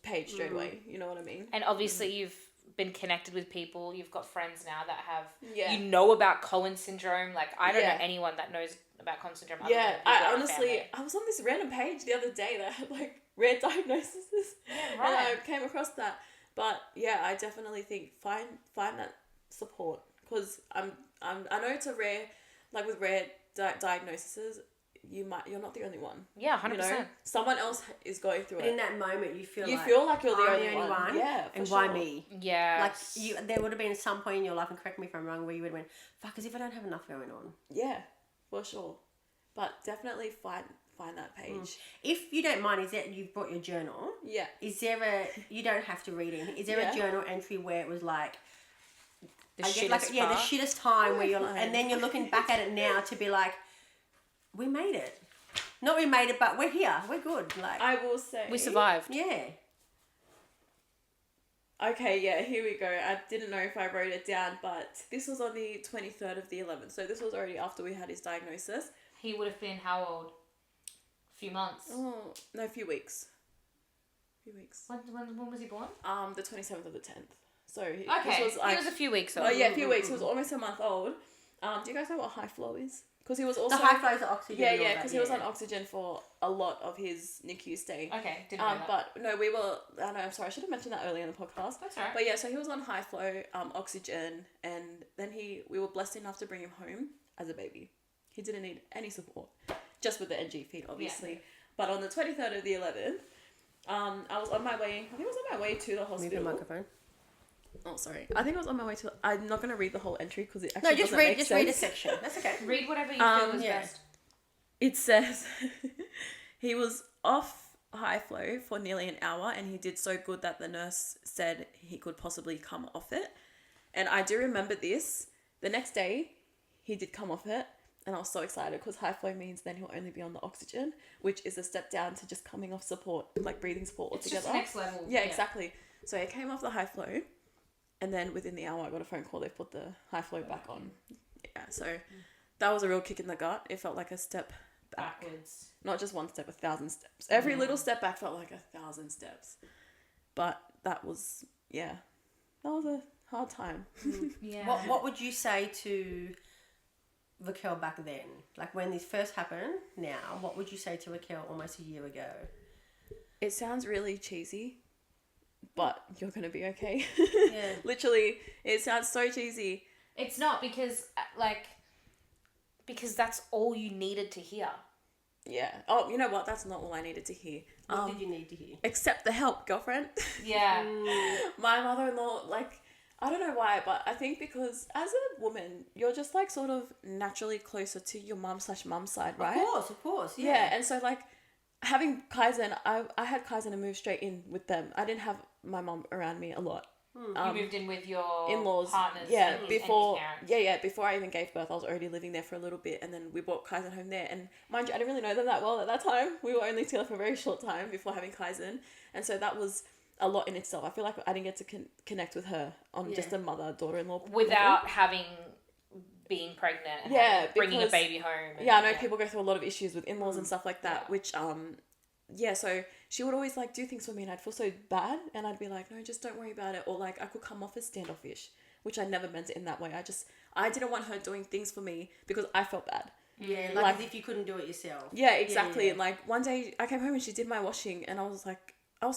page straight away. You know what I mean? And obviously you've been connected with people. You've got friends now that have, Yeah. you know about Cohen syndrome. Like, I don't Yeah. know anyone that knows about Cohen syndrome. other Yeah, than people in I our honestly, family. I was on this random page the other day that had like rare diagnoses. Yeah, And I right. came across that. But yeah, I definitely think find that support, because I know it's a rare, like with rare diagnoses, you're not the only one. Yeah, 100%. Someone else is going through But it. in that moment, you feel like you're the I'm only one. Yeah, for and sure. why me? Yeah. Like there would have been some point in your life, and correct me if I'm wrong, where you would have went, "Fuck, as if I don't have enough going on." Yeah, for sure. But definitely find that page. If you don't mind, is that you've brought your journal? Yeah. Is there you don't have to read anything. Is there a journal entry where it was like The the shittest the part. shittest time where you're, fine. and then you're looking back at it now to be like, we made it. Not we made it, but we're here. We're good. Like I will say. We survived. yeah. Okay, yeah, here we go. I didn't know if I wrote it down, but this was on the 23rd of the 11th. So this was already after we had his diagnosis. He would have been how old? A few months. Oh, no, a few weeks. When was he born? The 27th of the 10th. So Okay, this was like, he was a few weeks old. oh yeah, a few weeks. He was almost a month old. Do you guys know what high flow is? Because he was also The high flows of oxygen. and all yeah, that, because he was on oxygen for a lot of his NICU stay. Okay, didn't know that. But no, we were. I know. I'm sorry. I should have mentioned that earlier in the podcast. That's all right. But yeah, so he was on high flow oxygen, and then we were blessed enough to bring him home as a baby. He didn't need any support, just with the NG feed, obviously. Yeah. But on the 23rd of the 11th, I was on my way. I think I was on my way to the Move hospital. your microphone. Oh, sorry. I think I was on my way to. I'm not going to read the whole entry because it No, actually just doesn't read. make Just sense. read a section. That's okay. Read whatever you feel is yeah. best. It says he was off high flow for nearly an hour, and he did so good that the nurse said he could possibly come off it. And I do remember this. The next day, he did come off it, And I was so excited because high flow means then he'll only be on the oxygen, which is a step down to just coming off support, like breathing support It's altogether. just next level. Yeah, exactly. So I came off the high flow, and then within the hour I got a phone call. They put the high flow back on. Yeah, so that was a real kick in the gut. It felt like a step Backwards. not just one step, 1,000 steps. Every little step back felt like 1,000 steps. But that was a hard time. Yeah. What would you say to Raquel back then? Like when this first happened now, what would you say to Raquel almost a year ago? It sounds really cheesy, but you're going to be okay. Yeah. Literally, it sounds so cheesy. It's not because that's all you needed to hear. Yeah. Oh, you know what? That's not all I needed to hear. What did you need to hear? Accept the help, girlfriend. Yeah. My mother-in-law, like, I don't know why, but I think because as a woman, you're just like sort of naturally closer to your mum/mum's side, right? Of course. Yeah, and so like having Kaizen, I had Kaizen and moved straight in with them. I didn't have my mum around me a lot. You moved in with your in-laws, partners. yeah, and before his parents. before I even gave birth, I was already living there for a little bit, and then we brought Kaizen home there. And mind you, I didn't really know them that well at that time. We were only together for a very short time before having Kaizen, and so that was a lot in itself. I feel like I didn't get to connect with her on just a mother-daughter-in-law Without being pregnant and bringing a because- baby home. And, I know people go through a lot of issues with in-laws and stuff like that, Yeah. which so she would always like do things for me, and I'd feel so bad, and I'd be like, no, just don't worry about it. Or like I could come off as standoffish, which I never meant it in that way. I didn't want her doing things for me because I felt bad. Yeah, like as if you couldn't do it yourself. Yeah, exactly. Yeah. And like one day I came home and she did my washing, and I was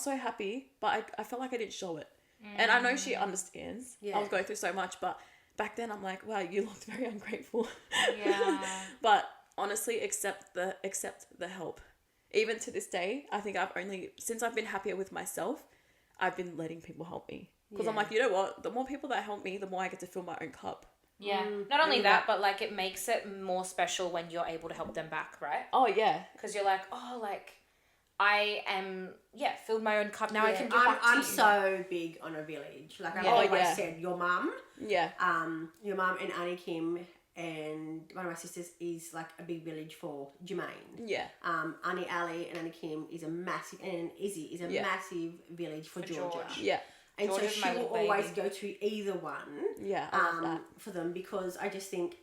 so happy, but I felt like I didn't show it. And I know she understands. Yeah. I was going through so much, but back then I'm like, wow, you looked very ungrateful. Yeah. But honestly, accept the help. Even to this day, I think since I've been happier with myself, I've been letting people help me. Because I'm like, you know what? The more people that help me, the more I get to fill my own cup. Yeah. Not only that, but like it makes it more special when you're able to help them back, right? Oh, yeah. Because you're like, oh, like I am, filled my own cup. Now I can give back to you. I'm so big on a village. Like I've Yeah. always said, your mum, Yeah. your mum and Annie Kim and one of my sisters is like a big village for Jermaine. Yeah. Annie Ali and Annie Kim is a massive, and Izzy is a massive village for Georgia. George. Yeah. And George so is she my will little always baby. go to either one. Yeah, I love that. For them, because I just think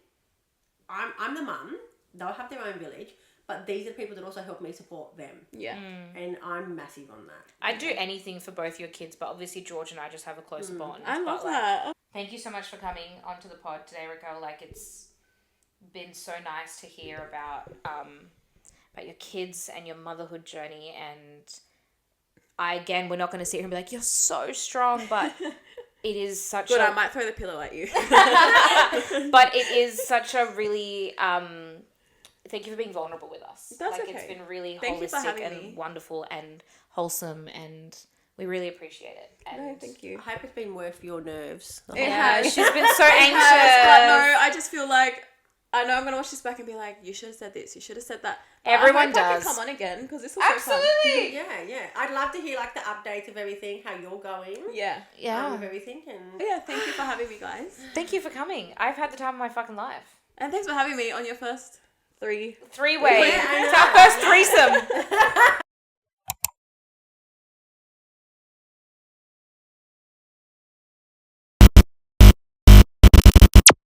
I'm the mum. They'll have their own village, but these are the people that also help me support them. Yeah. And I'm massive on that. I'd do anything for both your kids, but obviously George and I just have a closer bond. I love But, like, that. thank you so much for coming onto the pod today, Raquel. Like, it's been so nice to hear about your kids and your motherhood journey. And we're not going to sit here and be like, you're so strong, but it is such Good, I might throw the pillow at you. but it is such a really thank you for being vulnerable with us. That's like okay. It's been really Thank you for holistic having and me. wonderful and wholesome, and we really appreciate it. And No, thank you. I hope it's been worth your nerves. It has. she's been so anxious. But no, I just feel like I know I'm gonna watch this back and be like, you should have said this, you should have said that. But Everyone I hope I does. can come on again because this was so fun. Absolutely. Yeah. I'd love to hear like the updates of everything, how you're going. Yeah. With everything, and Yeah, thank you for having me, guys. Thank you for coming. I've had the time of my fucking life. And thanks for having me on your first 3. 3-way. Yeah, I It's our first threesome.